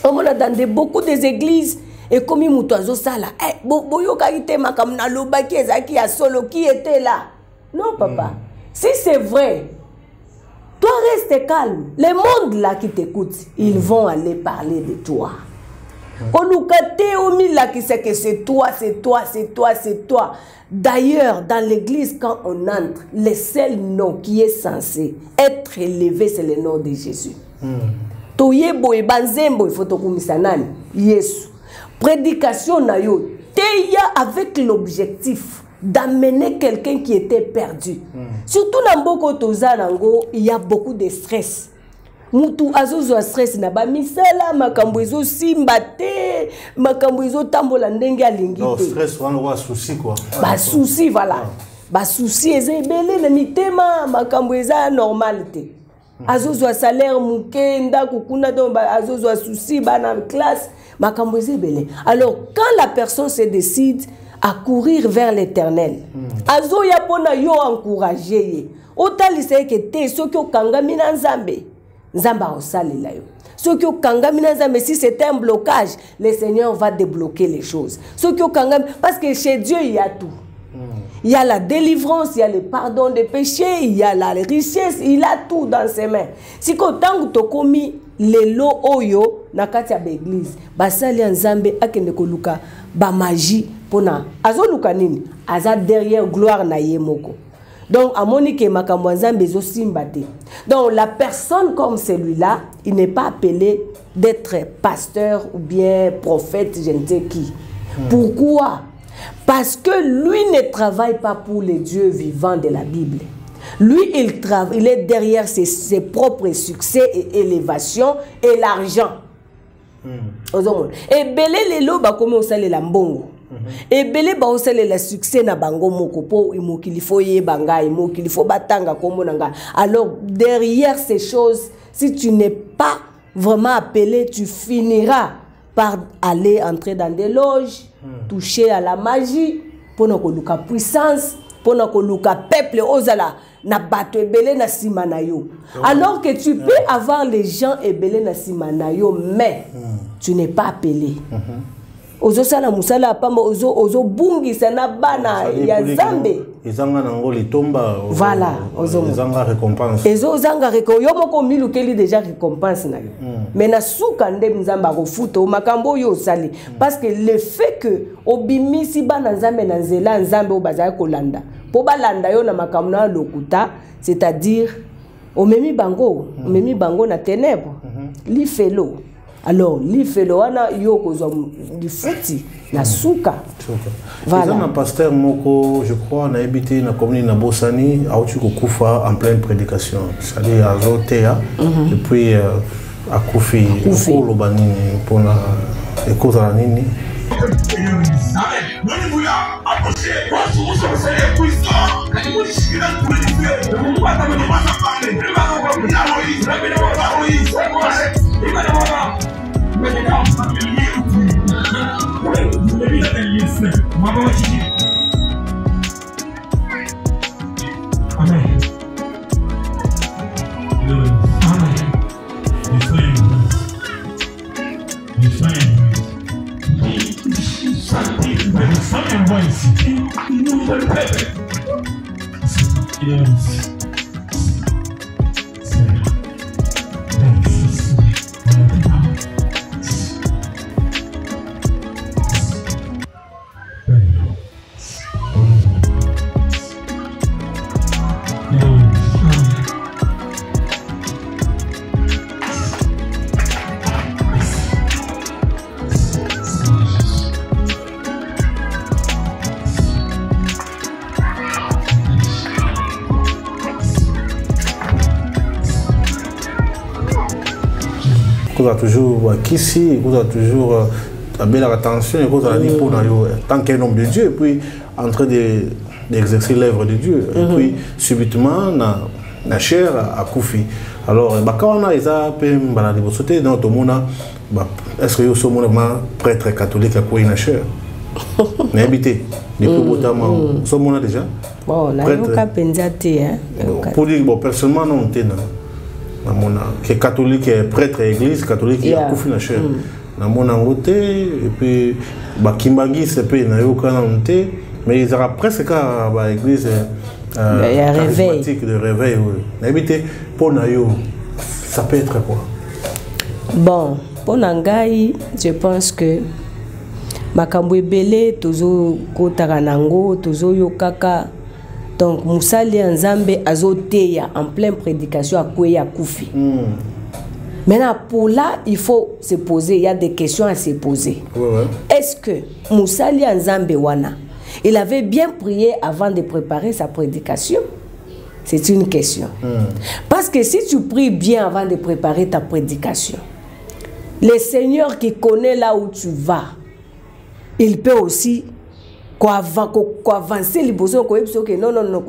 Speaker 1: On a dans beaucoup des églises et comme Moutazo Sala, boyo kaite makamna loba qui ezaki ya solo qui était là. Non papa, si c'est vrai. Toi, reste calme. Les mondes là qui t'écoutent, ils vont aller parler de toi. Qui sait que c'est toi, c'est toi, c'est toi, c'est toi. D'ailleurs, dans l'église, quand on entre, le seul nom qui est censé être élevé, c'est le nom de Jésus. Toyebo et banzembo, il faut te kumisanani. Yesu. Prédication na yo. Teya avec l'objectif d'amener quelqu'un qui était perdu. Surtout dans Mboko Tozanango, il y a beaucoup de stress. mutu azozwa stress na ba misala makambo ezo simba te makambo ezo tambola ndenge alingi te.
Speaker 2: Non, stress wana wa souci quoi.
Speaker 1: Ba souci voilà. Ba souci eza ebele na mitema makambo eza normal te. Azozwa salaire muke ndako kuna donc azozwa souci bana classe makambo eza ebele. Alors quand la personne se décide à courir vers l'Éternel, azo ya pona yo encourager. Otalise ke te soki okangami na Nzambe, Nzamba osalela yo. Soki okangami na Nzambe, si c'est un blocage, le Seigneur va débloquer les choses. Soki okangami, parce que chez Dieu il y a tout. Il y a la délivrance, il y a le pardon des péchés, il y a la richesse, il a tout dans ses mains. Si kotangu tokomi lelo oyo na kati ya l'église, basali Nzambe akende koluka ba magie pona azo luka nini? Aza derrière gloire na ye moko. Donc, à Monique Makamboanzan bezo simbate. Donc, la personne comme celui-là, il n'est pas appelé d'être pasteur ou bien prophète, je ne sais qui. Pourquoi? Parce que lui ne travaille pas pour les dieux vivants de la Bible. Lui, il est derrière ses propres succès et élévations et l'argent. Et belé les lots, comme on sait les mbongo. Et belé ba osele la succès na bango moko po imokili fo ye banga imokili fo batanga kombo nanga. Alors derrière ces choses, si tu n'es pas vraiment appelé, tu finiras par aller entrer dans des loges, toucher à la magie pour na koluka puissance, pour na koluka peuple ozala na bato ebele na simanayo. Alors que tu peux avoir les gens ebele na simanayo, mais tu n'es pas appelé. Ozo sala musala pamba ozo bungi sana bana ya Zambe.
Speaker 2: Ezanga nango litomba.
Speaker 1: Voilà, ozo
Speaker 2: ezanga récompense.
Speaker 1: Ezo zanga récompense. Yo moko milu keli déjà récompense na yo. Mais na suka nde Nzamba ko futo makambo yo sali parce que le fait que obimisi bana Nzambe na nzela Nzambe obaza ko landa. Po balanda yo na makambo na lokuta, c'est-à-dire omemi bango na ténèbres. Li felo. Alors, l'ifelo wana yoko du fouti na souka.
Speaker 2: Voilà. Un pasteur moko, je crois, na habité na commune na Bosani, a eu kufa en pleine prédication. C'est-à-dire à Zotea, et puis à Koufi, pour le banini, pour la cause à la nini. Toujours qu'ici, vous avez toujours la belle attention et vous avez pour tant qu'un homme de Dieu et puis en train d'exercer l'œuvre de Dieu et puis subitement na chair à Koufi. Alors quand on a les appels balade de sauter dans tout le monde, est-ce que vous êtes prêtre catholique à quoi une chair? N'habitez depuis notamment ce monde déjà.
Speaker 1: Bon, là il y a pensé
Speaker 2: pour dire bon personnellement non t'es qui est catholique, prêtre église catholique, il y a Koufi na chair. Na mon angote et puis Kimbagi c'est peu na yo kanante mais ils aura presque à l'église charismatique de réveil. N'habitez pour na yo ça peut être quoi?
Speaker 1: Bon, pour Nangai, je pense que makambo ebele tozo kotaka nango tozo yokaka. Donc Moussali Nzambe azoteya en pleine prédication à Kouya Koufi. Maintenant pour là il faut se poser, il y a des questions à se poser. Est-ce que Moussali Nzambe wana il avait bien prié avant de préparer sa prédication? C'est une question. Parce que si tu pries bien avant de préparer ta prédication, le Seigneur qui connaît là où tu vas, il peut aussi avancer les besoins. Non, non, non,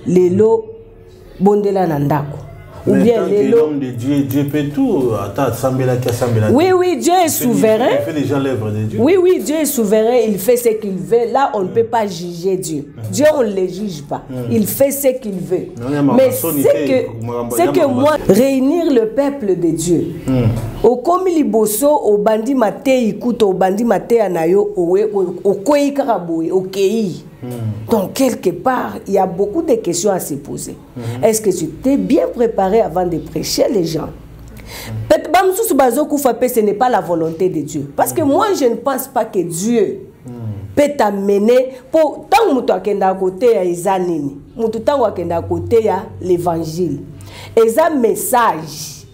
Speaker 1: lelo bondela nandako. Ou bien
Speaker 2: l'homme de Dieu, Dieu peut tout.
Speaker 1: Oui, oui, Dieu est souverain.
Speaker 2: Il fait déjà l'œuvre de Dieu.
Speaker 1: Oui, oui, Dieu est souverain. Il fait ce qu'il veut. Là, on ne peut pas juger Dieu. Dieu, on ne le juge pas. Il fait ce qu'il veut. Mais c'est que moi, réunir le peuple de Dieu. Au komi liboso, au bandi mate ikuto, au bandi mate anayo, au kwei karaboui, au kei. Donc, quelque part, il y a beaucoup de questions à se poser. Est-ce que tu t'es bien préparé avant de prêcher les gens? Ce n'est pas la volonté de Dieu. Parce que moi, je ne pense pas que Dieu peut t'amener pour tant que tu as côté à Isanini, tant que tu as côté à l'évangile. Et ça message,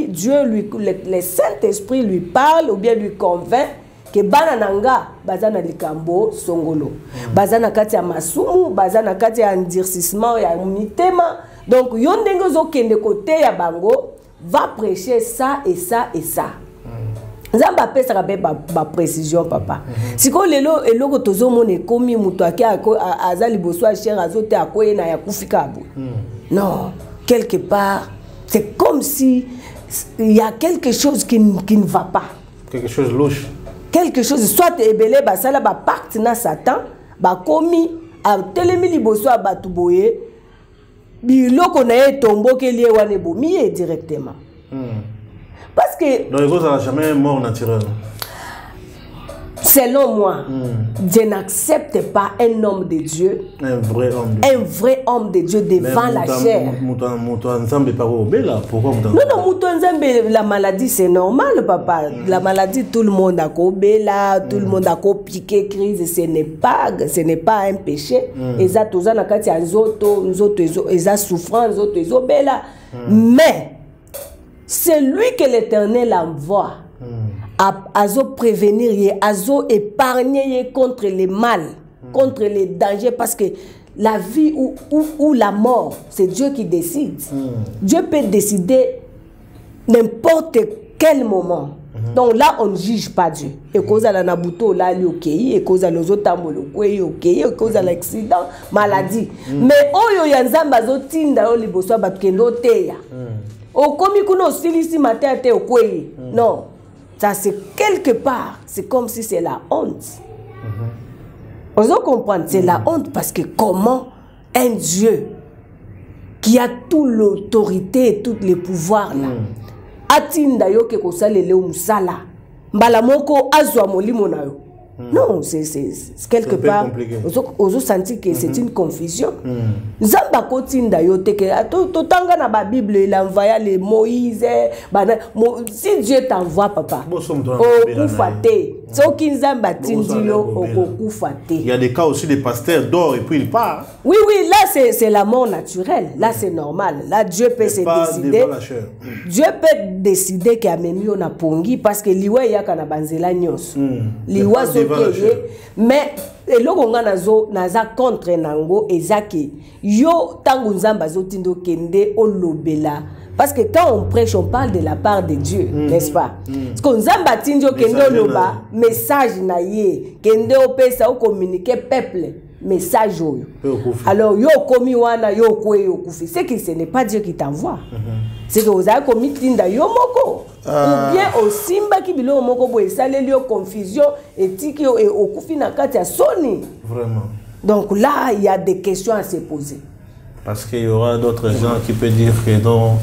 Speaker 1: Dieu, le Saint-Esprit lui parle ou bien lui convainc que banananga bazana likambo songolo bazana kati ya masumu bazana kati ya endurcissement ya mitema. Donc yondengo zo kende côté ya bango va prêcher ça et ça et ça. Nzamba pesa ka ba précision papa. Siko lelo eloko tozo mone komi muto aki azali boswa cher azote akoye na ya kufika abu. Non, quelque part c'est comme si il y a quelque chose qui ne va pas.
Speaker 2: Quelque chose louche.
Speaker 1: Quelque chose, soit ebele basala ba pacte na Satan, ba komi a telemi liboso a batuboye, biloko na ye tombo ke lié wane bomiye directement. Parce que
Speaker 2: donc il n'a jamais mort naturel.
Speaker 1: Selon moi, je n'accepte pas un homme de Dieu,
Speaker 2: un vrai homme de Dieu
Speaker 1: devant la chair.
Speaker 2: Pourquoi
Speaker 1: non, la maladie c'est normal, papa. La maladie, tout le monde a kobela, tout le monde a piqué, crise, ce n'est pas un péché. Et ça, tout ça, il y a souffrance, mais c'est lui que l'Éternel envoie. À prévenir, à épargner contre les mal, contre les dangers, parce que la vie ou la mort, c'est Dieu qui décide. Dieu peut décider n'importe quel moment. Donc là, on ne juge pas Dieu. Et cause à la nabuto, là, il ok, et cause à l'ozotambolo, ok, et cause à l'accident, maladie. Mais oyo yanzamba zotinda o liboso batkendo teya. O komi kuno silisi matin te okwe. Non. Ça, c'est quelque part, c'est comme si c'est la honte. On doit comprendre, c'est la honte parce que comment un Dieu qui a toute l'autorité et tous les pouvoirs là, atinda yo ke kosalele musala, mbala moko azwa molimo na yo. Non, c'est quelque part, on senti que c'est une confusion. Zamba kotinda yo teke, totanga na ba Bible, il envoya les Moïse, si Dieu t'envoie papa,
Speaker 2: il y a des cas aussi des pasteurs d'or et puis il part.
Speaker 1: Oui, oui, là c'est la mort naturelle, là c'est normal, là Dieu peut se décider. Dieu peut décider qu'il y a même yo na pongi parce que liwa yaka na banzela nyos. Liwa mais eloko nga naza contre nango ezaki yo tango nzamba zotindo kende olobela parce que quand on prêche on parle de la part de Dieu, n'est-ce pas? Parce que nzamba tindo kende oloba message na ye kende opesa o communiquer peuple message oyo. Alors yo komi wana yo kwe yo kufi, c'est que ce n'est pas Dieu qui t'envoie. C'est que vous avez commis tinda yo moko. Ou bien au simba qui bilo moko bo esaleli yo confusion éthique et au kufi na kati ya soni.
Speaker 2: Vraiment.
Speaker 1: Donc là, il y a des questions à se poser.
Speaker 2: Parce qu'il y aura d'autres gens qui peuvent dire que dans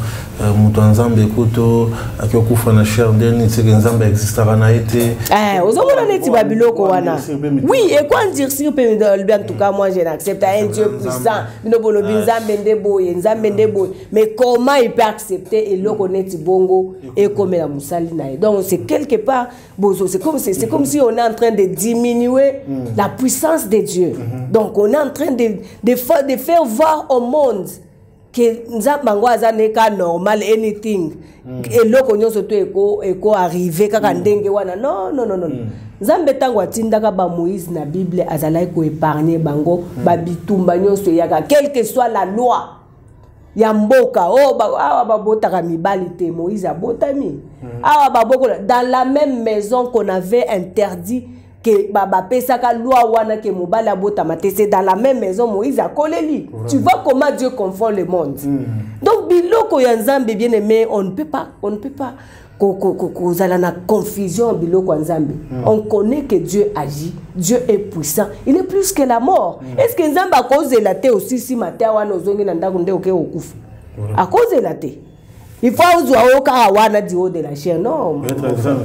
Speaker 2: Moutanzambe Kuto, qui ont couvert la chair dernier, c'est que Nzambe existera na été.
Speaker 1: Aux hommes on est babilo koana. Oui, et quoi dire si en tout cas moi je n'accepte un Dieu puissant. Mais comment il peut accepter et le connaître bongo et comme la moussalina. Donc c'est quelque part c'est comme si on est en train de diminuer la puissance de Dieu. Donc on est en train de faire voir au monde que nzambango azane ka normal anything eloko nyonso to eko arriver kaka ndenge wana non nzambe tango atindaka ba Moïse na Bible azalaki ko épargner bango ba bitumba nyonso yaka quelle que soit la loi ya mboka awa babotaka mibali te Moïse abotami awa babokola dans la même maison qu'on avait interdit que baba pesaka loi wana ke mobali abotama te c'est dans la même maison Moïse a koleli. Tu vois comment Dieu confond le monde. Donc biloko ya nzambe bien aimé, on ne peut pas kozala na confusion biloko nzambe. On connaît que Dieu agit, Dieu est puissant, il est plus que la mort. Est-ce que nzambe a cause la te aussi si matin wana ozongi na ndako nde oke okufa? A cause la te. Il faut avoir au karawana du haut de la chair. Non.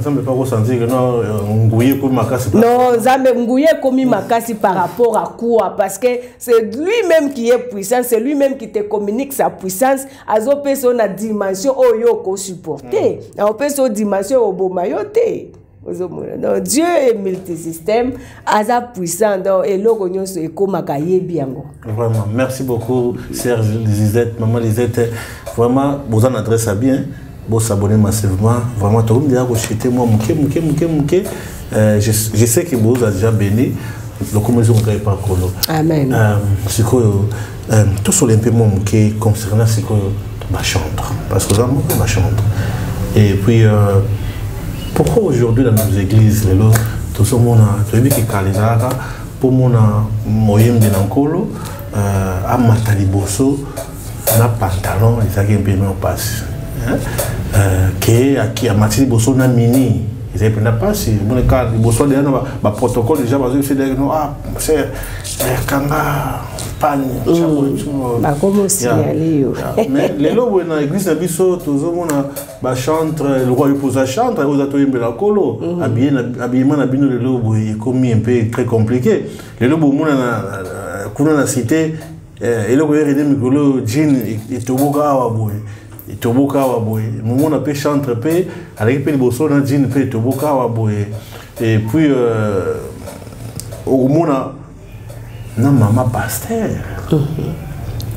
Speaker 2: Ça me pas ressentir que non, ngouye comme makasi.
Speaker 1: Non, ça me ngouye comme makasi par rapport à quoi? Parce que c'est lui-même qui est puissant, c'est lui-même qui te communique sa puissance. Azo peso na dimension oyo ko supporter. Na peso dimension obomayote. Donc Dieu est multisystème, asa puissant donc et loko nyonso ekomaka yebi yango.
Speaker 2: Vraiment, merci beaucoup Serge Lisette, maman Lisette. Vraiment, vous en adressez bien, vous s'abonnez massivement. Vraiment, tout le monde a rechuté moi, je sais que vous avez déjà béni. Le commerce ne gagne pas colo.
Speaker 1: Amen.
Speaker 2: C'est que tout sur les paiements qui concernant c'est que ma chambre, parce que ça ma chambre. Et puis pourquoi aujourd'hui dans nos églises, tout ce monde a vu que Kalizara pour mon moyen de l'encolo à Mataliboso na pantalon ils avaient un peu mieux passe qui a Mataliboso na mini ils avaient pas passe bon cas Boso déjà ba protocole déjà parce que c'est non c'est kanga pan
Speaker 1: ba comme signaler
Speaker 2: mais les lois dans l'église na biso toujours on ba chantre le roi il pose à chantre aux atoyembe la colo habillement na bino les lois comme un peu très compliqué les lois mon na kuna na cité et le roi René Mikolo jean et toboka wa boy mon na pe chantre pe avec pe boso na jean pe toboka wa boy et puis au mona na maman pasteur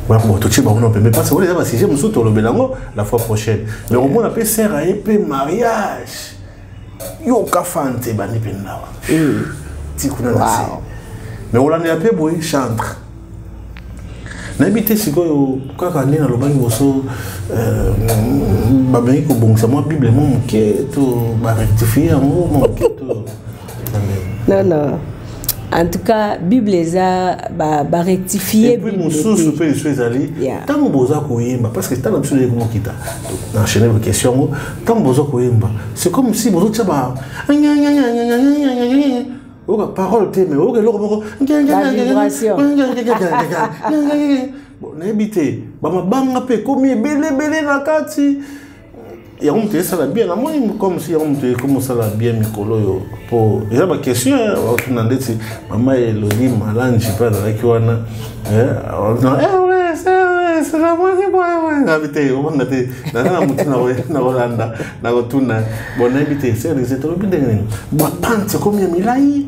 Speaker 2: voilà bon tout chiba on peut mais parce que voilà si j'aime surtout le belango la fois prochaine mais au moins on peut faire un peu mariage yo ka fante bani pendawa ti kuna na mais on a peu boy chantre n'habite sikoyo kaka ndena lobangi boso babengi ko bongisa moi bible mon ke to ba rectifier mon ke to
Speaker 1: non en tout cas bible eza ba rectifier
Speaker 2: bible mon sous peut les choses aller tant boza ko yemba parce que tant absolument comment kita enchaîner les questions tant boza ko yemba c'est comme si bozo tchaba la parole mais
Speaker 1: la vibration
Speaker 2: bon n'habité ba banga pe comme belé na kati ya on te sala bien moi comme si on te comme ça la bien mikolo pour déjà ma question on a dit maman Elodie Malange pas dans la kiwana c'est la moi n'habité on a dit na mutina na Rolanda na rotuna bon n'habité c'est trop bien ba pante comme milai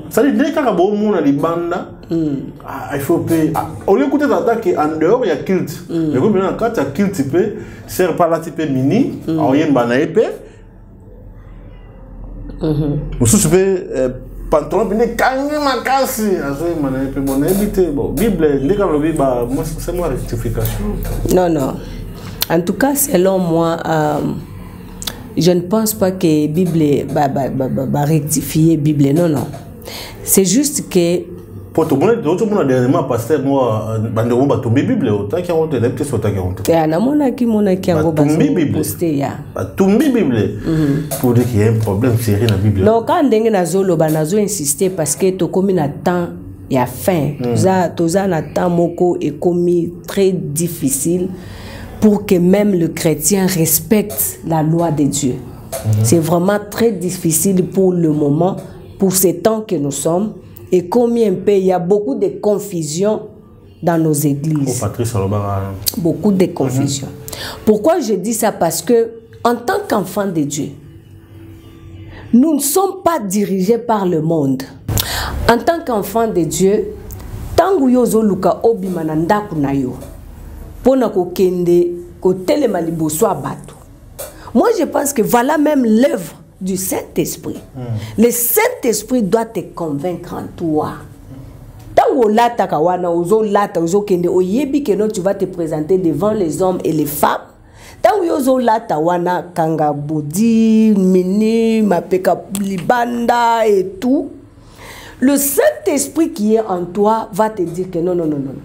Speaker 2: ça veut dire que bon monde libanda il faut payer au lieu d'écouter l'attaque en dehors il y a culte mais comme maintenant quand il y a culte peut sert par là type mini en yemba na épée vous souvenez pantalon bien kangé makasi azo mana épée bon éviter bon bible les comme le bible moi c'est moi rectification
Speaker 1: non en tout cas selon moi je ne pense pas que Bible va rectifier Bible non c'est juste que
Speaker 2: pour tout le monde dernièrement pasteur moi bandeko ba tomber Bible autant qu'il y a honte d'être sur ta honte
Speaker 1: et na mona ki ngo ba poster ya
Speaker 2: tomber Bible pour dire qu'il y a un problème sérieux dans Bible
Speaker 1: non quand ndenge nazo insister parce que to komi na temps ya fin toza na temps moko et komi très difficile pour que même le chrétien respecte la loi de Dieu. C'est vraiment très difficile pour le moment, pour ces temps que nous sommes. Et combien il y a beaucoup de confusion dans nos églises. Beaucoup de confusion. Pourquoi je dis ça? Parce que en tant qu'enfants de Dieu, nous ne sommes pas dirigés par le monde. En tant qu'enfants de Dieu, tangu yozo luka obimananda kunayo. pour na kokende kotelema liboso ya bato. Moi je pense que voilà même l'œuvre du Saint-Esprit. Le Saint-Esprit doit te convaincre en toi. Tant que lata kawana ozo lata ozo kende oyebi que non tu vas te présenter devant les hommes et les femmes. Tant que ozo lata wana kanga body mini mapeka libanda et tout. Le Saint-Esprit qui est en toi va te dire que non, non, non, non.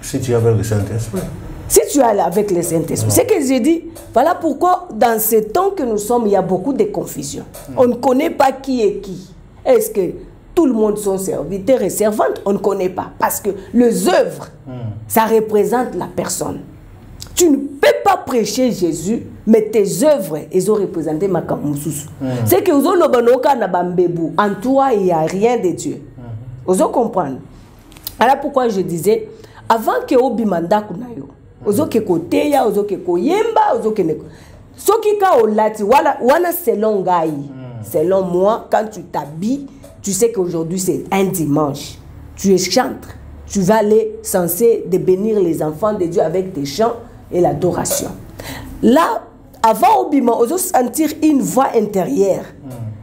Speaker 2: Si tu es avec le Saint-Esprit.
Speaker 1: Si tu es avec le Saint-Esprit. C'est que j'ai dit, voilà pourquoi dans ce temps que nous sommes, il y a beaucoup de confusion. On ne connaît pas qui est qui. Est-ce que tout le monde sont serviteurs et servantes? On ne connaît pas. Parce que les œuvres, ça représente la personne. Tu ne peux pas prêcher Jésus, mais tes œuvres, elles ont représenté ma kamoussous. C'est que en toi, il n'y a rien de Dieu. Vous comprenez? Alors pourquoi je disais, avant que Obi manda kunayo, ozo ke koteya, ozo ke koyemba, ozo ke neko. Soki ka olati, wana selon gai. Selon moi, quand tu t'habilles, tu sais qu'aujourd'hui c'est un dimanche. Tu es chantre. Tu vas aller censé de bénir les enfants de Dieu avec tes chants et l'adoration. Là, avant Obima, ozo sentir une voix intérieure.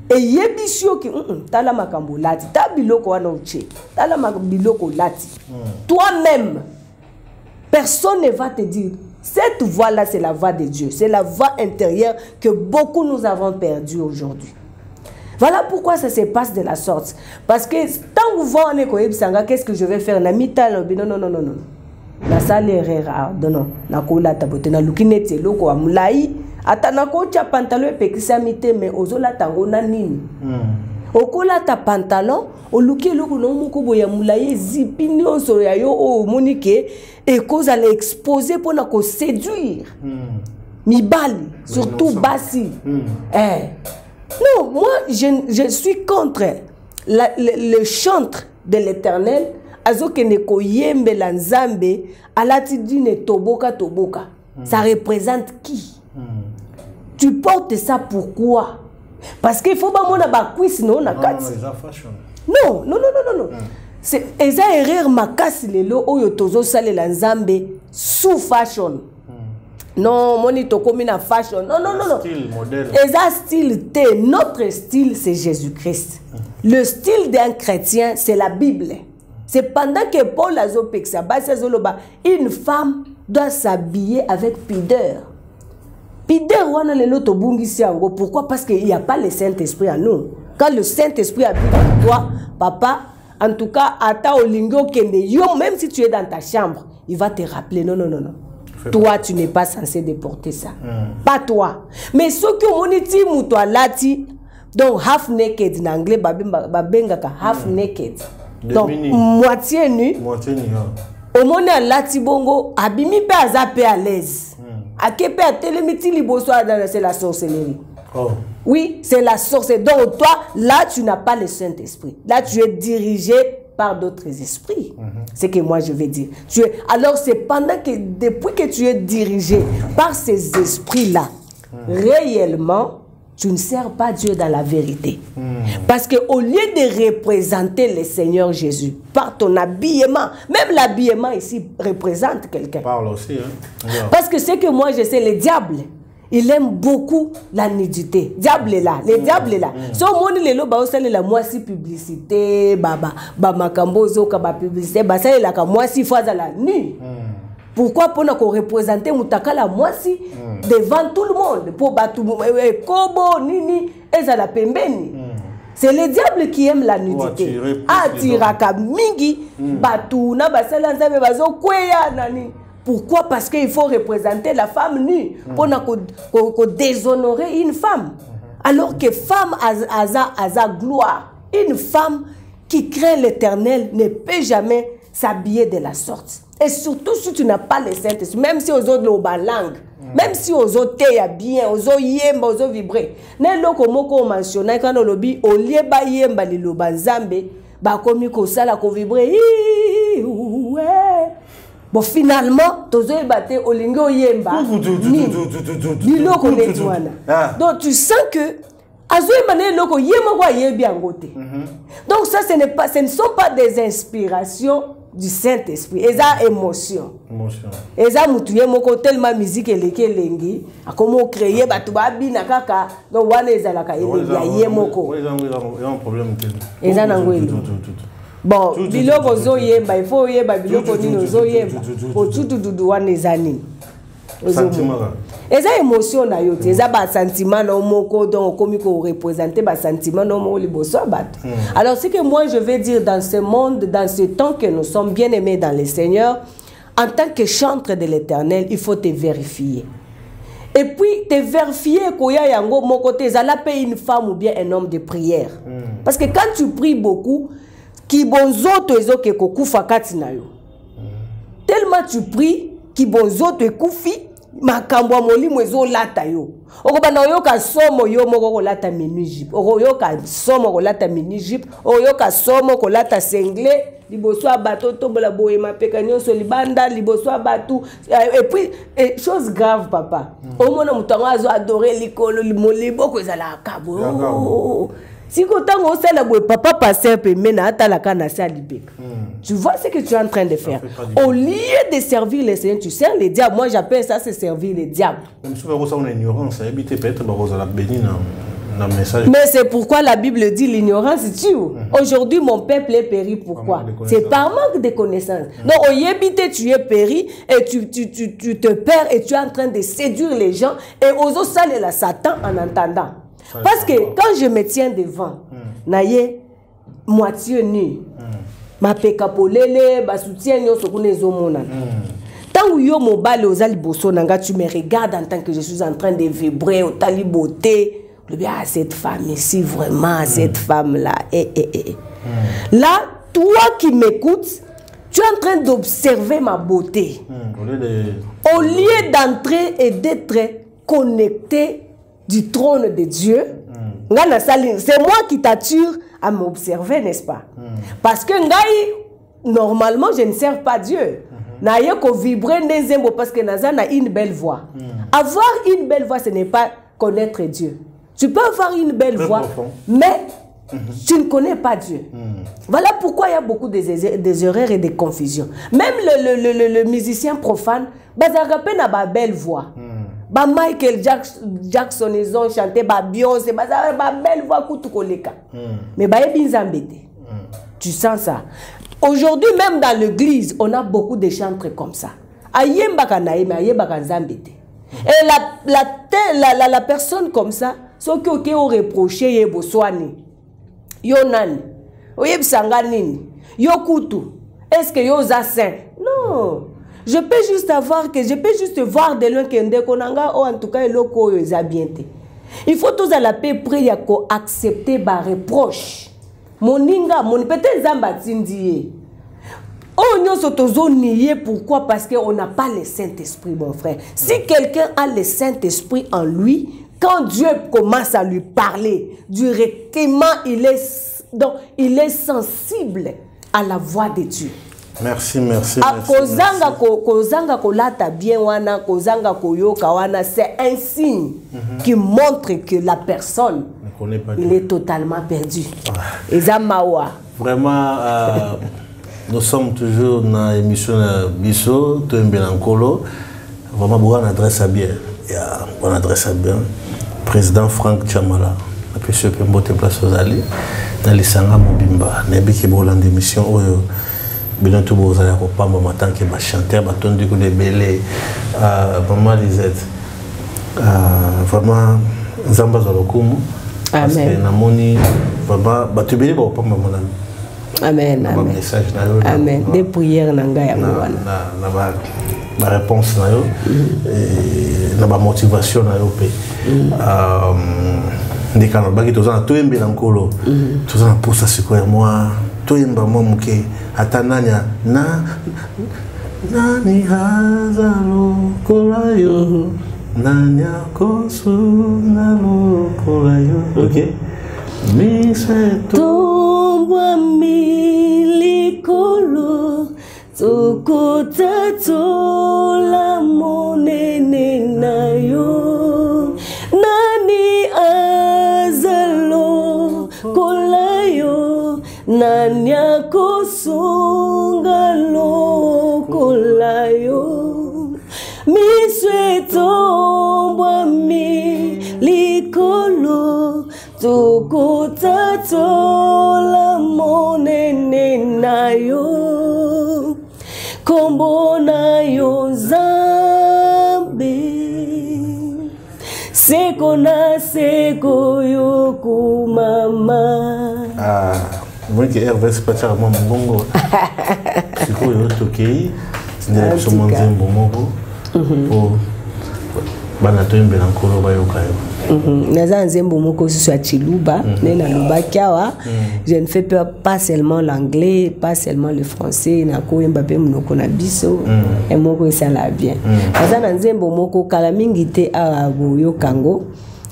Speaker 1: Et yebisio ki tala makambo lati, ta biloko wana uche, tala biloko lati. Toi-même, personne ne va te dire, cette voix-là, c'est la voix de Dieu. C'est la voix intérieure que beaucoup nous avons perdue aujourd'hui. Voilà pourquoi ça se passe de la sorte. Parce que tant que vous voyez qu'est-ce que je vais faire? Non, non, non, non, non. La salle erreur, non, na kola tabote na lukinete loko amulai, atana kocha pantalon pekisa mite mais ozola tango na nini. Okola ta pantalon, oluki loko no moko boya mulai zipini onso ya yo o monike et cause à l'exposer pour na ko séduire. Mibali, surtout basi. Non, moi je suis contre le chantre de l'Éternel. Azoke neko yembe la nzambe alati dine toboka toboka. Ça représente qui? Tu portes ça pourquoi? Parce qu'il faut pas mon abakwis non na kati. Non, non, non, non, non. C'est eza erreur makasi lelo oyo tozo sale la nzambe sous fashion. Non, moni to komi na fashion. Non, non, non, non.
Speaker 2: Style moderne.
Speaker 1: Eza style T. Notre style c'est Jésus-Christ. Le style d'un chrétien c'est la Bible. C'est pendant que Paul a une femme doit s'habiller avec pudeur. Pudeur, pourquoi? Parce qu'il n'y a pas le Saint-Esprit en nous. Quand le Saint-Esprit habite en toi, papa, en tout cas, même si tu es dans ta chambre, il va te rappeler, non, non, non, non. Toi, tu n'es pas censé déporter ça. Pas toi. Mais ce que on dit, toi, lati, donc half naked en anglais, babengaka half naked. Donc, moitié nu.
Speaker 2: Moitié nu.
Speaker 1: Au monde à Latibongo, abimi pe azape à l'aise. A kepe à télémiti liboso c'est la sorcellerie.
Speaker 2: Oh.
Speaker 1: Oui, c'est la sorcellerie. Donc toi, là, tu n'as pas le Saint-Esprit. Là, tu es dirigé par d'autres esprits. C'est ce que moi je vais dire. Alors c'est pendant que, depuis que tu es dirigé par ces esprits-là, réellement, tu ne sers pas Dieu dans la vérité. Parce qu'au lieu de représenter le Seigneur Jésus par ton habillement, même l'habillement ici représente quelqu'un.
Speaker 2: Parle aussi, hein?
Speaker 1: Parce que c'est que moi je sais, le diable, il aime beaucoup la nudité. Diable est là, le diable est là. Si on monte les lots, on sait la moitié publicité, makambozo, kaba publicité, ça est là, moitié fois à la nuit. Pourquoi pour nous représenter Moutaka la moitié devant tout le monde? Pour battre Kobo, Nini, et ça la pembeni. C'est le diable qui aime la nudité. Atiraka mingi, Batou, Nabasala, Nzame, Bazo, Kweya, Nani. Pourquoi? Parce qu'il faut représenter la femme nue pour ne déshonorer une femme. Alors que femme a sa gloire. Une femme qui craint l'Éternel ne peut jamais s'habiller de la sorte. Et surtout si tu n'as pas le Saint-Esprit, même si aux autres langue, même si aux autres t'es bien, aux autres yemba, aux autres vibrer. Ne loko moko mentionné quand on lobby au lieu ba yemba li loba nzambe ba komi ko sala ko vibrer. Bon finalement tozo ebate olingo yemba. Ni loko netwana. Donc tu sens que donc ça, ce ne sont pas des inspirations du Saint-Esprit. Et ça, émotion. Et ça, moutouye moko tellement musique eleke lengi. A comment créer batuba bina kaka. Donc wana ezalaka ye moko.
Speaker 2: Il y a un problème.
Speaker 1: Et ça n'angwelo. Bon, biloko zo yemba, il faut yemba biloko nino zo yemba. Pour tout wana ezani.
Speaker 2: Sentiment.
Speaker 1: Et ça émotion na yote, ça ba sentiment no moko donc comme ko représenter ba sentiment no mo liboso bat. Alors ce que moi je vais dire dans ce monde, dans ce temps que nous sommes bien aimés dans le Seigneur, en tant que chantre de l'Éternel, il faut te vérifier. Et puis te vérifier koya yango moko te zala pe une femme ou bien un homme de prière. Parce que quand tu pries beaucoup, ki bonzo to ezoke ko kufa kati na yo. Tellement tu pries ki bonzo to kufi makambwa molimo ezo lata yo. Okobana oyoka somo yo moko ko lata minijip. Oyoka somo ko lata minijip, oyoka somo ko lata sengle, liboso bato tombola boye mapeka nyonso libanda liboso batu. Et puis chose grave papa. Omona mutango azo adorer likolo limolibo ko ezala kabo. Si kotango osala boye papa passer pe mena atala kana sa libeka. Tu vois ce que tu es en train de faire. Au lieu de servir les Seigneur, tu sers les diables. Moi, j'appelle ça, c'est servir les diables. Mais c'est pourquoi la Bible dit l'ignorance tue. Aujourd'hui, mon peuple est péri. Pourquoi? C'est par manque de connaissances. Donc, au yébité, tu es péri et tu te perds et tu es en train de séduire les gens. Et aux autres, ça, la Satan en entendant. Parce que quand je me tiens devant, naïe, moitié nu. Ma pekapolele ba soutien nyonso kuna ezomona. Tant yo mobile ozali boso nanga tu me regardes en tant que je suis en train de vibrer au tali beauté. Le bien cette femme ici vraiment cette femme là Là toi qui m'écoutes, tu es en train d'observer ma beauté. Au lieu d'entrer et d'être connecté du trône de Dieu, c'est moi qui t'attire à m'observer, n'est-ce pas? Parce que normalement, je ne sers pas Dieu. Parce que Nazan a une belle voix. Avoir une belle voix, ce n'est pas connaître Dieu. Tu peux avoir une belle voix, mais tu ne connais pas Dieu. Voilà pourquoi il y a beaucoup des erreurs et des confusions. Même le musicien profane, il a une belle voix. Michael Jackson, ils ont chanté Beyoncé, belle voix mais tu sens ça. Aujourd'hui, même dans l'église, on a beaucoup de chantres comme ça. Et la personne comme ça, ce qui ont reproché, est-ce que yo saint? Non. Je peux juste voir de loin que Ndekonanga ou en tout cas loko yo zabiente. Il faut tous à la paix prier pour accepter ba reproche. Moninga mon peut-être zamba tindie. On nous autozo nier pourquoi? Parce qu'on n'a pas le Saint-Esprit mon frère. Si quelqu'un a le Saint-Esprit en lui, quand Dieu commence à lui parler directement, il est sensible à la voix de Dieu.
Speaker 2: Merci.
Speaker 1: Kozanga kolata bien wana, kozanga koyoka wana, c'est un signe qui montre que la personne il est totalement perdu. Et Zamawa.
Speaker 2: Vraiment, nous sommes toujours dans l'émission Bisso, Toembelankolo. Vraiment, on adresse à bien. On adresse à bien. Président Franck Chamala, la PCE Pembote Place aux Alliés, dans les Sanga Mobimba, Nebiki Boland d'émission. Bilan tout beau allez pour pas maman tant que ma chanteur bâton du coup de belé maman Lisette vraiment zamba zalokumu parce que namoni vraiment batu belé ba pas maman
Speaker 1: amen
Speaker 2: message na yo
Speaker 1: amen des prières nanga ya mwana
Speaker 2: na ba réponse na yo na ba motivation na yo pe ndikana baki tozana toembe na nkolo tozana posa siko ya moi toyemba moi muke atananya nani hazalo kolayo nanya kosu nalo kolayo ok
Speaker 1: tombwa milikolo tokotatola monene na yo nani azalo kolayo nanya nakosunga lokola yo miso etombwami likolo tokotatola monene na yo kombo na yo Nzambe seko na seko yoku mama.
Speaker 2: Moi que RVS pas faire moi mbongo. Siko yo tokei ndela somo nzembo moko. Po bana toyembe na nkolo bayoka yo.
Speaker 1: Naza nzembo moko susu ya Chiluba na loba kiawa. Je ne fais pas seulement l'anglais, pas seulement le français, na koyemba pe munoko na biso et moko esala bien. Naza na nzembo moko kala mingi te arabo yo kango.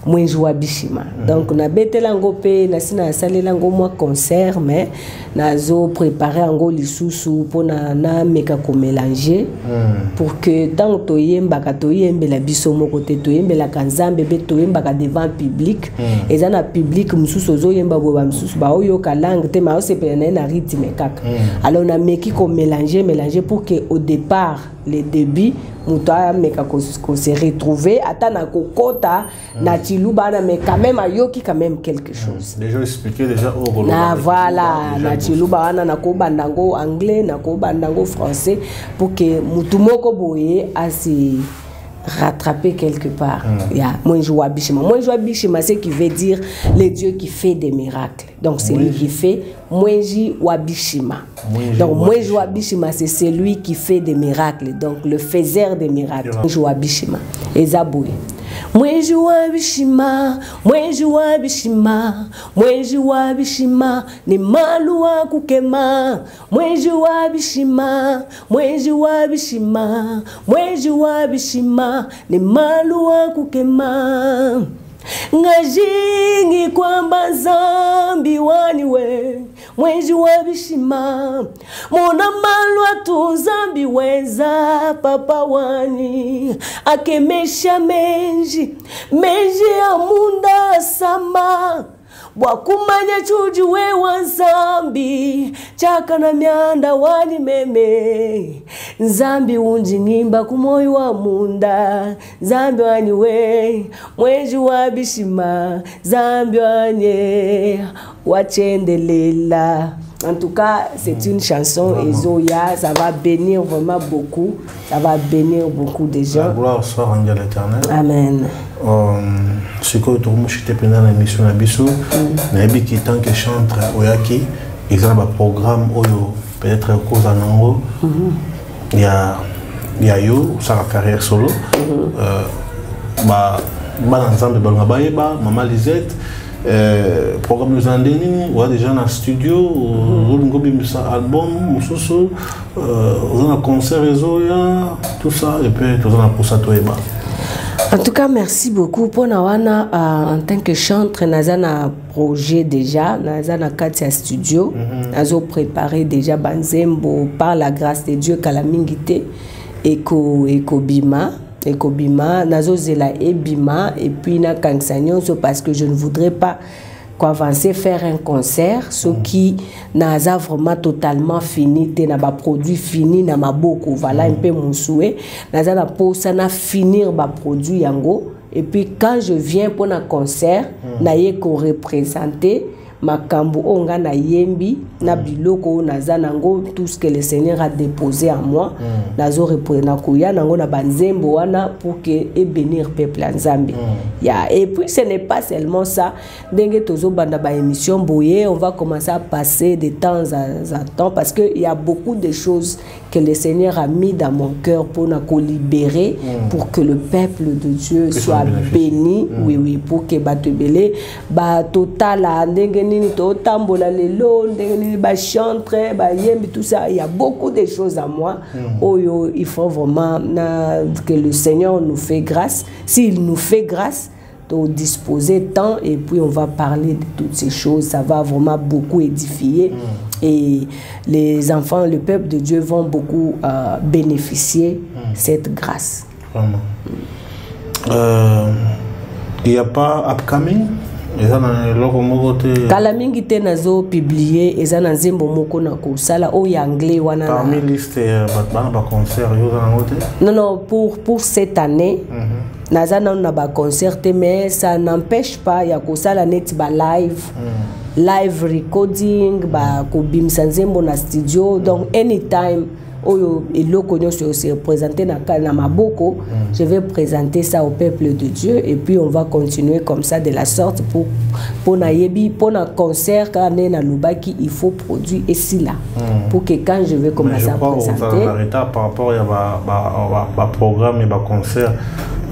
Speaker 1: Moi je bishima. Donc na betela ngo pe na sina salela ngo moi concert mais nazo préparer ngo lisusu pona na meka ko mélanger pour que tant toyemba ka toyembe la biso moko te toyembe la kanzambe be toyemba ka devant public et ça na public mususu zo yemba bo ba mususu ba oyo ka langue te ma o se pe na rythme kaka. Alors na meki ko mélanger pour que au départ les débuts muta meka ko se retrouver atana kokota na Chiluba mais quand même ayoki quand même quelque chose.
Speaker 2: Déjà expliqué déjà au Rwanda.
Speaker 1: Na voilà na Chiluba wana na ko bandango anglais na ko bandango français pour que mutu moko boye asi rattraper quelque part. Moi je vois Bishima c'est qui veut dire le Dieu qui fait des miracles. Donc c'est lui qui fait Mwenji Wabishima. Donc Mwenji Wabishima c'est celui qui fait des miracles. Donc le faiseur des miracles. Mwenji Wabishima. Ezaboué. Mwenji Wabishima, Mwenji Wabishima, Mwenji Wabishima, ni malu wa kukema. Mwenji Wabishima, Mwenji Wabishima, Mwenji Wabishima, ni malu wa kukema. Ngajingi kwamba Nzambi waniwe Mwenji Wabishima mona malwa tu Nzambi weza papa wani akemesha menji amunda sama Wakumanya chuji wewa Nzambi chaka na mianda wani meme Nzambi unji ngimba kumoyo wa munda Nzambi wani we Mwenji Wabishima Nzambi wani wachendelela. En tout cas, c'est une chanson et Zoya, ça va bénir vraiment beaucoup. Ça va bénir beaucoup de gens.
Speaker 2: La gloire soit rendue à l'Éternel.
Speaker 1: Amen.
Speaker 2: Ce que tu as fait pendant l'émission Nabiso, Nabi qui tant que chantre Oyaki, ils ont un programme peut-être cause en Nango. Il y a yo, sa carrière solo. Ensemble Maman Lisette. Programme nous en donne, ou déjà dans le studio, ou album, ou un concert, tout ça, et puis tout ça pour ça.
Speaker 1: En tout cas, merci beaucoup pour Nawana en tant que chanteur. Nazana projet déjà, Nazana Katia Studio, Nazo préparé déjà Banzembo par la grâce de Dieu Kalamingite Eko Bima. Ekobima, nazo zela ebima et puis na kansagnon parce que je ne voudrais pas avancer faire un concert ce qui n'a vraiment totalement fini te na ba produit fini na maboko voilà un peu mon souhait naza na posa na finir ba produit yango et puis quand je viens pour un concert na yeko représenter makambo onga na yembi na biloko naza nango tout ce que le Seigneur a déposé en moi nazo reprena kuya nango na banzembo wana pour que et bénir peuple Nzambi et puis ce n'est pas seulement ça ndenge tozo banda ba émission boye on va commencer à passer de temps à temps parce que il y a beaucoup de choses que le Seigneur a mis dans mon cœur pour na ko libérer pour que le peuple de Dieu soit béni oui pour que batebele ba total ndenge nini to tambola lelo ndenge nini ba chanter ba yembi tout ça il y a beaucoup de choses à moi oyo il faut vraiment que le Seigneur nous fait grâce s'il nous fait grâce de disposer temps et puis on va parler de toutes ces choses ça va vraiment beaucoup édifier et les enfants le peuple de Dieu vont beaucoup bénéficier cette grâce.
Speaker 2: Vraiment. Il n'y a pas upcoming
Speaker 1: kala mingi te nazo publier eza na nzembo moko na kosala oyo anglais wana
Speaker 2: parmi liste ba concert yo za ngote
Speaker 1: non pour cette année naza na ba concert mais ça n'empêche pas ya kosala net ba live recording ba ko bimisa nzembo na studio donc anytime oyo eloko nyonso se présenter na maboko je vais présenter ça au peuple de Dieu et puis on va continuer comme ça de la sorte pour na yebi pour na concert quand na lubaki il faut produire ici là pour que quand je vais commencer à présenter
Speaker 2: par rapport à programme et concert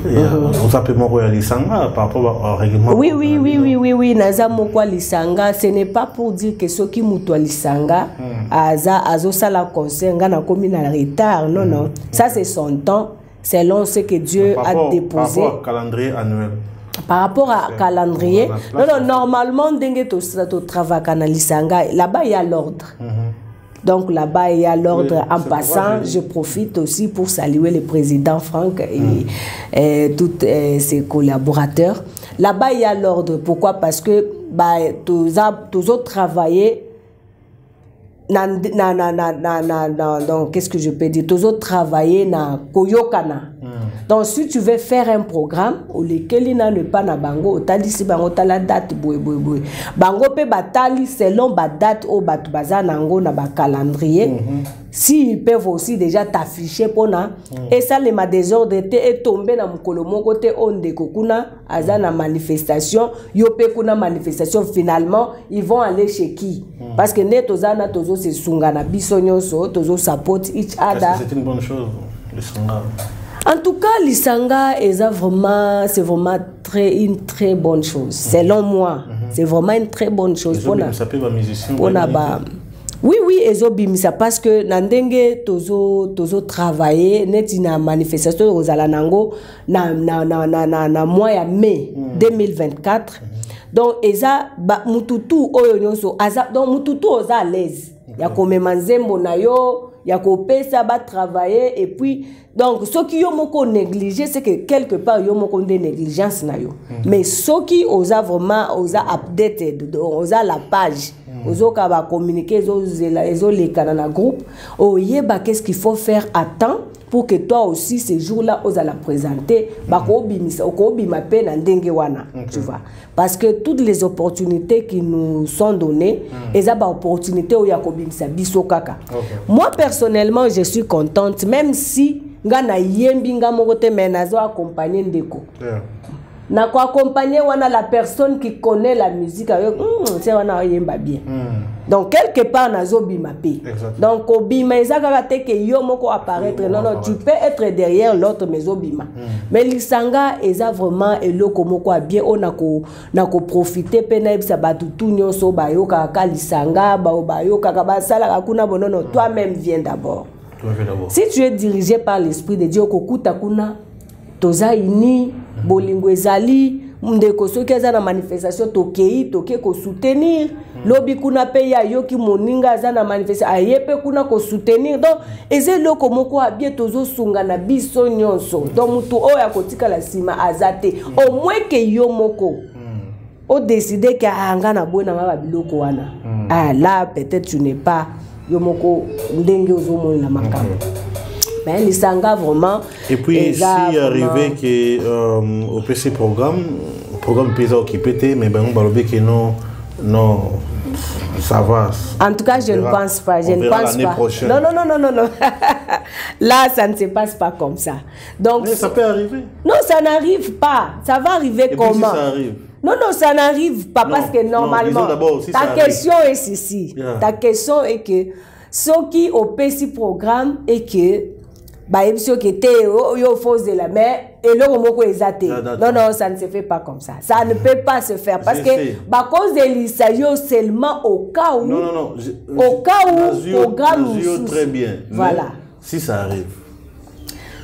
Speaker 2: vous appelez moi lisanga par rapport au règlement
Speaker 1: oui naza moko lisanga ce n'est pas pour dire que ceux qui muto lisanga azo sala concert nga na komi na retard non ça c'est son temps selon ce que Dieu a déposé
Speaker 2: par rapport au calendrier annuel
Speaker 1: par rapport à calendrier non normalement ndenge to travail na lisanga là-bas il y a l'ordre. Donc là-bas, il y a l'ordre en passant. Je profite aussi pour saluer le président Franck et tous ses collaborateurs. Là-bas, il y a l'ordre. Pourquoi? Parce que tous autres travaillé. Donc, qu'est-ce que je peux dire? Tous autres travaillé na Koyokana. Donc, si tu veux faire un programme, ou lequel ne pas na bango, otali si bango tala date boy. Bango pe batali selon ba date au batu baza nango na ba calendrier. Si ils peuvent aussi déjà t'afficher pour na et ça les ma désordre est tombé na mukolo moko te onde kokuna azana manifestation yo pe kuna manifestation finalement ils vont aller chez qui parce que net ozana tozo se sungana biso nyonso tozo support each other.
Speaker 2: C'est une bonne chose le sanga.
Speaker 1: En tout cas, l'Isanga c'est vraiment une très bonne chose. Selon moi, c'est vraiment une très bonne chose. Oui, ezo bimisa parce que nandenge tozo travailler net na manifestation ozala nango na mois ya mai 2024. Donc eza mututu oyo nyonso donc mututu oza à l'aise. Ya komema nzembo na yo ya kopesa ba travailler et puis donc ceux qui ont moko négligé c'est que quelque part yo moko de négligence na yo mais ceux qui osa vraiment osa updated osa la page osa ka ba communiquer ezo lekana na groupe oyeba qu'est-ce qu'il faut faire à temps pour que toi aussi ces jours-là osa la présenter ba ko bimisa ko bima pe na ndenge wana tu vois parce que toutes les opportunités qui nous sont données eza ba opportunité o ya ko bimisa biso kaka. Moi personnellement je suis contente même si ngana yembi moko te mais nazo accompagner ndeko na ko accompagner wana la personne qui connaît la musique avec c'est wana yemba bien donc quelque part nazo bima pe donc obima ezaka te que yo moko apparaître non tu peux être derrière l'autre mais obima mais lisanga eza vraiment eloko moko bien on na ko profiter pe na bisa batu tout nyonso bayoka ka lisanga bayoka ka basala kuna bonono toi-même viens d'abord. Si tu es dirigé par l'Esprit de Dieu, kokuta kuna toza ini bolingo ezali ndeko soki aza na manifestation tokei ko soutenir lobi kuna pe ya yoki moninga aza na manifestation ayepe kuna ko soutenir donc ezeloko moko abie tozo sunga na biso nyonso donc mutu oya kotika la sima azate au moins que yo moko o décider que anga na bona ngaba biloko wana là peut-être tu n'es pas yomoko ndenge ozomo la makambo mais lisanga vraiment
Speaker 2: et puis si arrivé que au PC programme pesa occupé mais ben on balobé que non ça va.
Speaker 1: En tout cas, je ne pense pas. Je ne pense pas.
Speaker 2: Prochaine.
Speaker 1: Non. Là, ça ne se passe pas comme ça. Donc,
Speaker 2: mais ça peut arriver.
Speaker 1: Non, ça n'arrive pas. Ça va arriver
Speaker 2: et
Speaker 1: comment?
Speaker 2: Si ça arrive.
Speaker 1: Non, ça n'arrive pas parce que normalement,
Speaker 2: si
Speaker 1: ta question est ceci. Yeah. Ta question est que ce qui au PC programme est que yo fausse de la mer et le moko ezate. Non, ça ne se fait pas comme ça. Ça ne peut pas se faire parce que cause de l'Isayo seulement au cas où au cas où programme
Speaker 2: très bien.
Speaker 1: Voilà.
Speaker 2: Si ça arrive.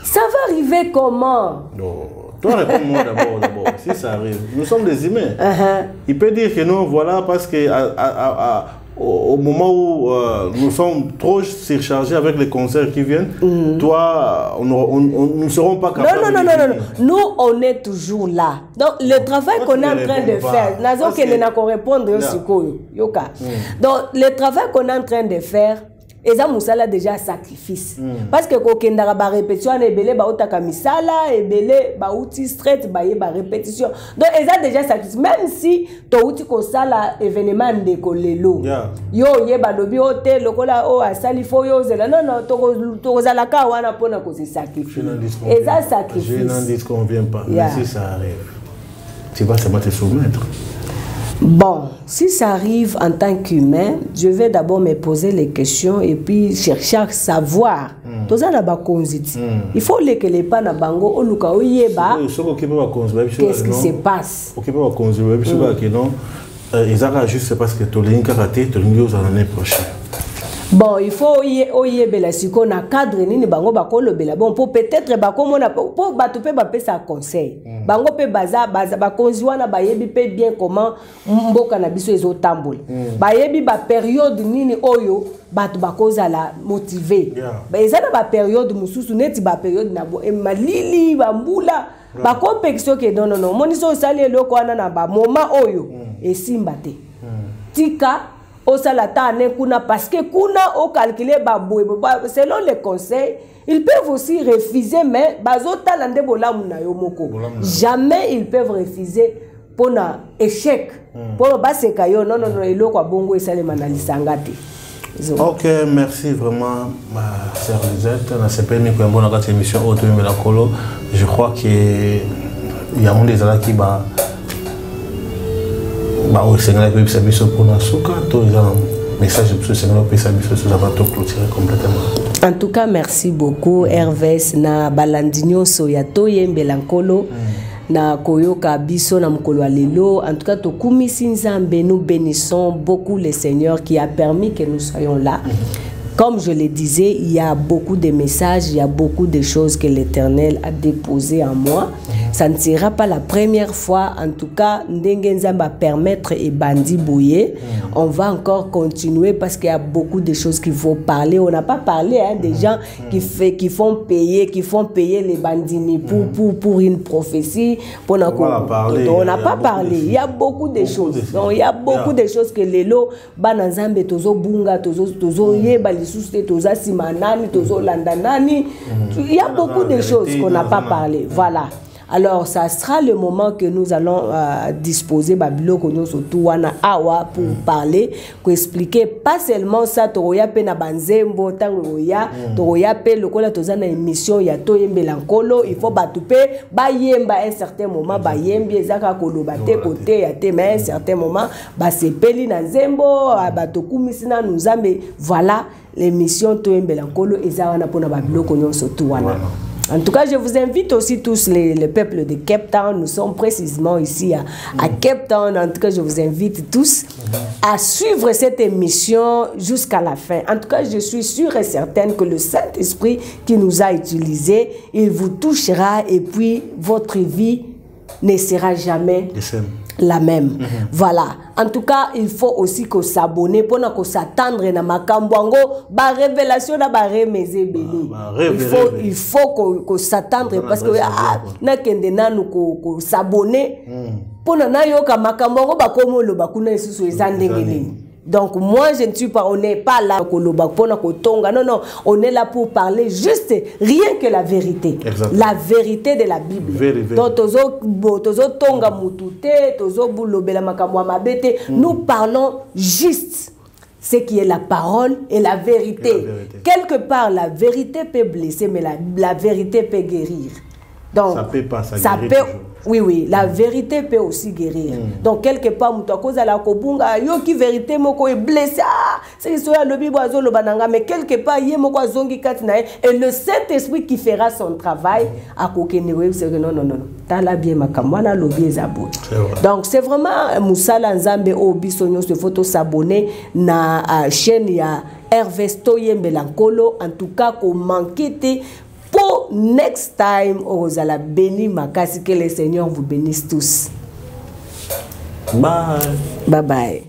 Speaker 1: Ça va arriver comment?
Speaker 2: Non. Toi, réponds-moi d'abord. Si ça arrive, nous sommes des humains. Il peut dire que non, voilà, parce que au moment où nous sommes trop surchargés avec les concerts qui viennent, toi, nous ne serons pas capables.
Speaker 1: Non. Nous, on est toujours là. Donc, le travail qu'on est en train de faire, Nazo qui n'a qu'à répondre donc, le travail qu'on est en train de faire, et ça, Moussala déjà sacrifice. Parce que quand on a une répétition, on a une misala, on a une straight, on a une répétition. Donc, et ça déjà sacrifice. Même si tu as un événement de kolelo, yo yeba lobi hotel, lokola o asali fo yo zela. Non, tu as la kawana pour na cause sacrifice. Et ça sacrifice.
Speaker 2: Je n'en disconviens pas. Mais si ça arrive, tu vas seulement te soumettre.
Speaker 1: Bon, si ça arrive en tant qu'humain, je vais d'abord me poser les questions et puis chercher à savoir. Il faut que les pas na bango qu'est-ce qui se passe.
Speaker 2: Juste parce que tu l'as raté, tu l'as l'année prochaine.
Speaker 1: Bon, il faut oyebela siko na cadre nini bango bakolo bela bon pour peut-être bakomona pour batupe bapé sa conseil. Bango pe baza bakonziwana bayebi pe bien comment mboka na biso ezotambola. Bayebi ba période nini oyo batu bakoza la motiver. Ba ezana ba période mususu neti ba période na bo malili bambula ba complexion ke non moniso sali eloko wana na ba moment oyo esimba te. Tika au salata kuna parce que kuna au calculer baboué selon les conseils ils peuvent aussi refuser mais bazota lande bolamu na yo moko jamais ils peuvent refuser pour un échec pour base kayo non eloko bongo esalema na lisanga te.
Speaker 2: Ok, merci vraiment ma sœur Lisette. On a sepémi pour une bonne émission au Melankolo. Je crois que il y a un des ala qui va
Speaker 1: en tout cas, merci beaucoup, Hervès, na balandinyo soyato yembelankolo, na koyoka biso na mukolo lelo. En tout cas, tokumi sinzambe, nous bénissons beaucoup le Seigneur qui a permis que nous soyons là. Comme je le disais, il y a beaucoup de messages, il y a beaucoup de choses que l'Éternel a déposées en moi. Ça ne sera pas la première fois. En tout cas, Ndengenza va permettre et Bandi Bouye. On va encore continuer parce qu'il y a beaucoup de choses qu'il faut parler. On n'a pas parlé des gens qui font payer les bandini pour une prophétie. On n'a pas parlé. Il y a beaucoup de choses. Donc, il y a beaucoup de choses que les lots, Banazambe, Tozo Bunga, Tozo Yebali. Il y a beaucoup de choses qu'on n'a pas parlé. Voilà. Alors, ça sera le moment que nous allons disposer pour parler, pour expliquer pas seulement ça, Toroya pe na banzembo, Tangoya, Toroya pe lokola tozana émission, ya toyembe lankolo, il faut batoupe, bayemba à un certain moment, bayembi, ezaka kolobate côté, ya te, mais à un certain moment, basepeli na zembo, batokumisina nous a, mais voilà, l'émission toyembe lankolo, ezawana pona babilo konyon sotuwana. En tout cas, je vous invite aussi tous les peuples de Cape Town. Nous sommes précisément ici à Cape Town. En tout cas, je vous invite tous à suivre cette émission jusqu'à la fin. En tout cas, je suis sûre et certaine que le Saint-Esprit qui nous a utilisés, il vous touchera et puis votre vie ne sera jamais la même. Voilà. En tout cas, il faut aussi qu'on s'abonne pour ne s'attendre à makamboango, ba révélation na ba remeze belé. Il faut qu'on s'attendre parce que na kende nanu ko s'abonner pour na yoka makamboango ba komo lo ba kuna isusu ezandengeni. Donc moi je ne suis pas, on n'est pas là pour non, on est là pour parler juste rien que la vérité. Exactement. La vérité de la Bible. Donc nous parlons juste ce qui est la parole et la vérité. Quelque part la vérité peut blesser mais la vérité peut guérir. Donc ça peut oui, la vérité peut aussi guérir. Donc, quelque part, la vérité est blessé. C'est le Bible, mais quelque part, et le Saint-Esprit qui fera son travail, donc, c'est vraiment Moussala Nzambe Obisonyo, il faut s'abonner à la chaîne Hervès Melankolo. En tout cas, qu'on manque pour next time, aux ala béni makasi, que le Seigneur vous bénisse tous.
Speaker 2: Bye.
Speaker 1: Bye bye.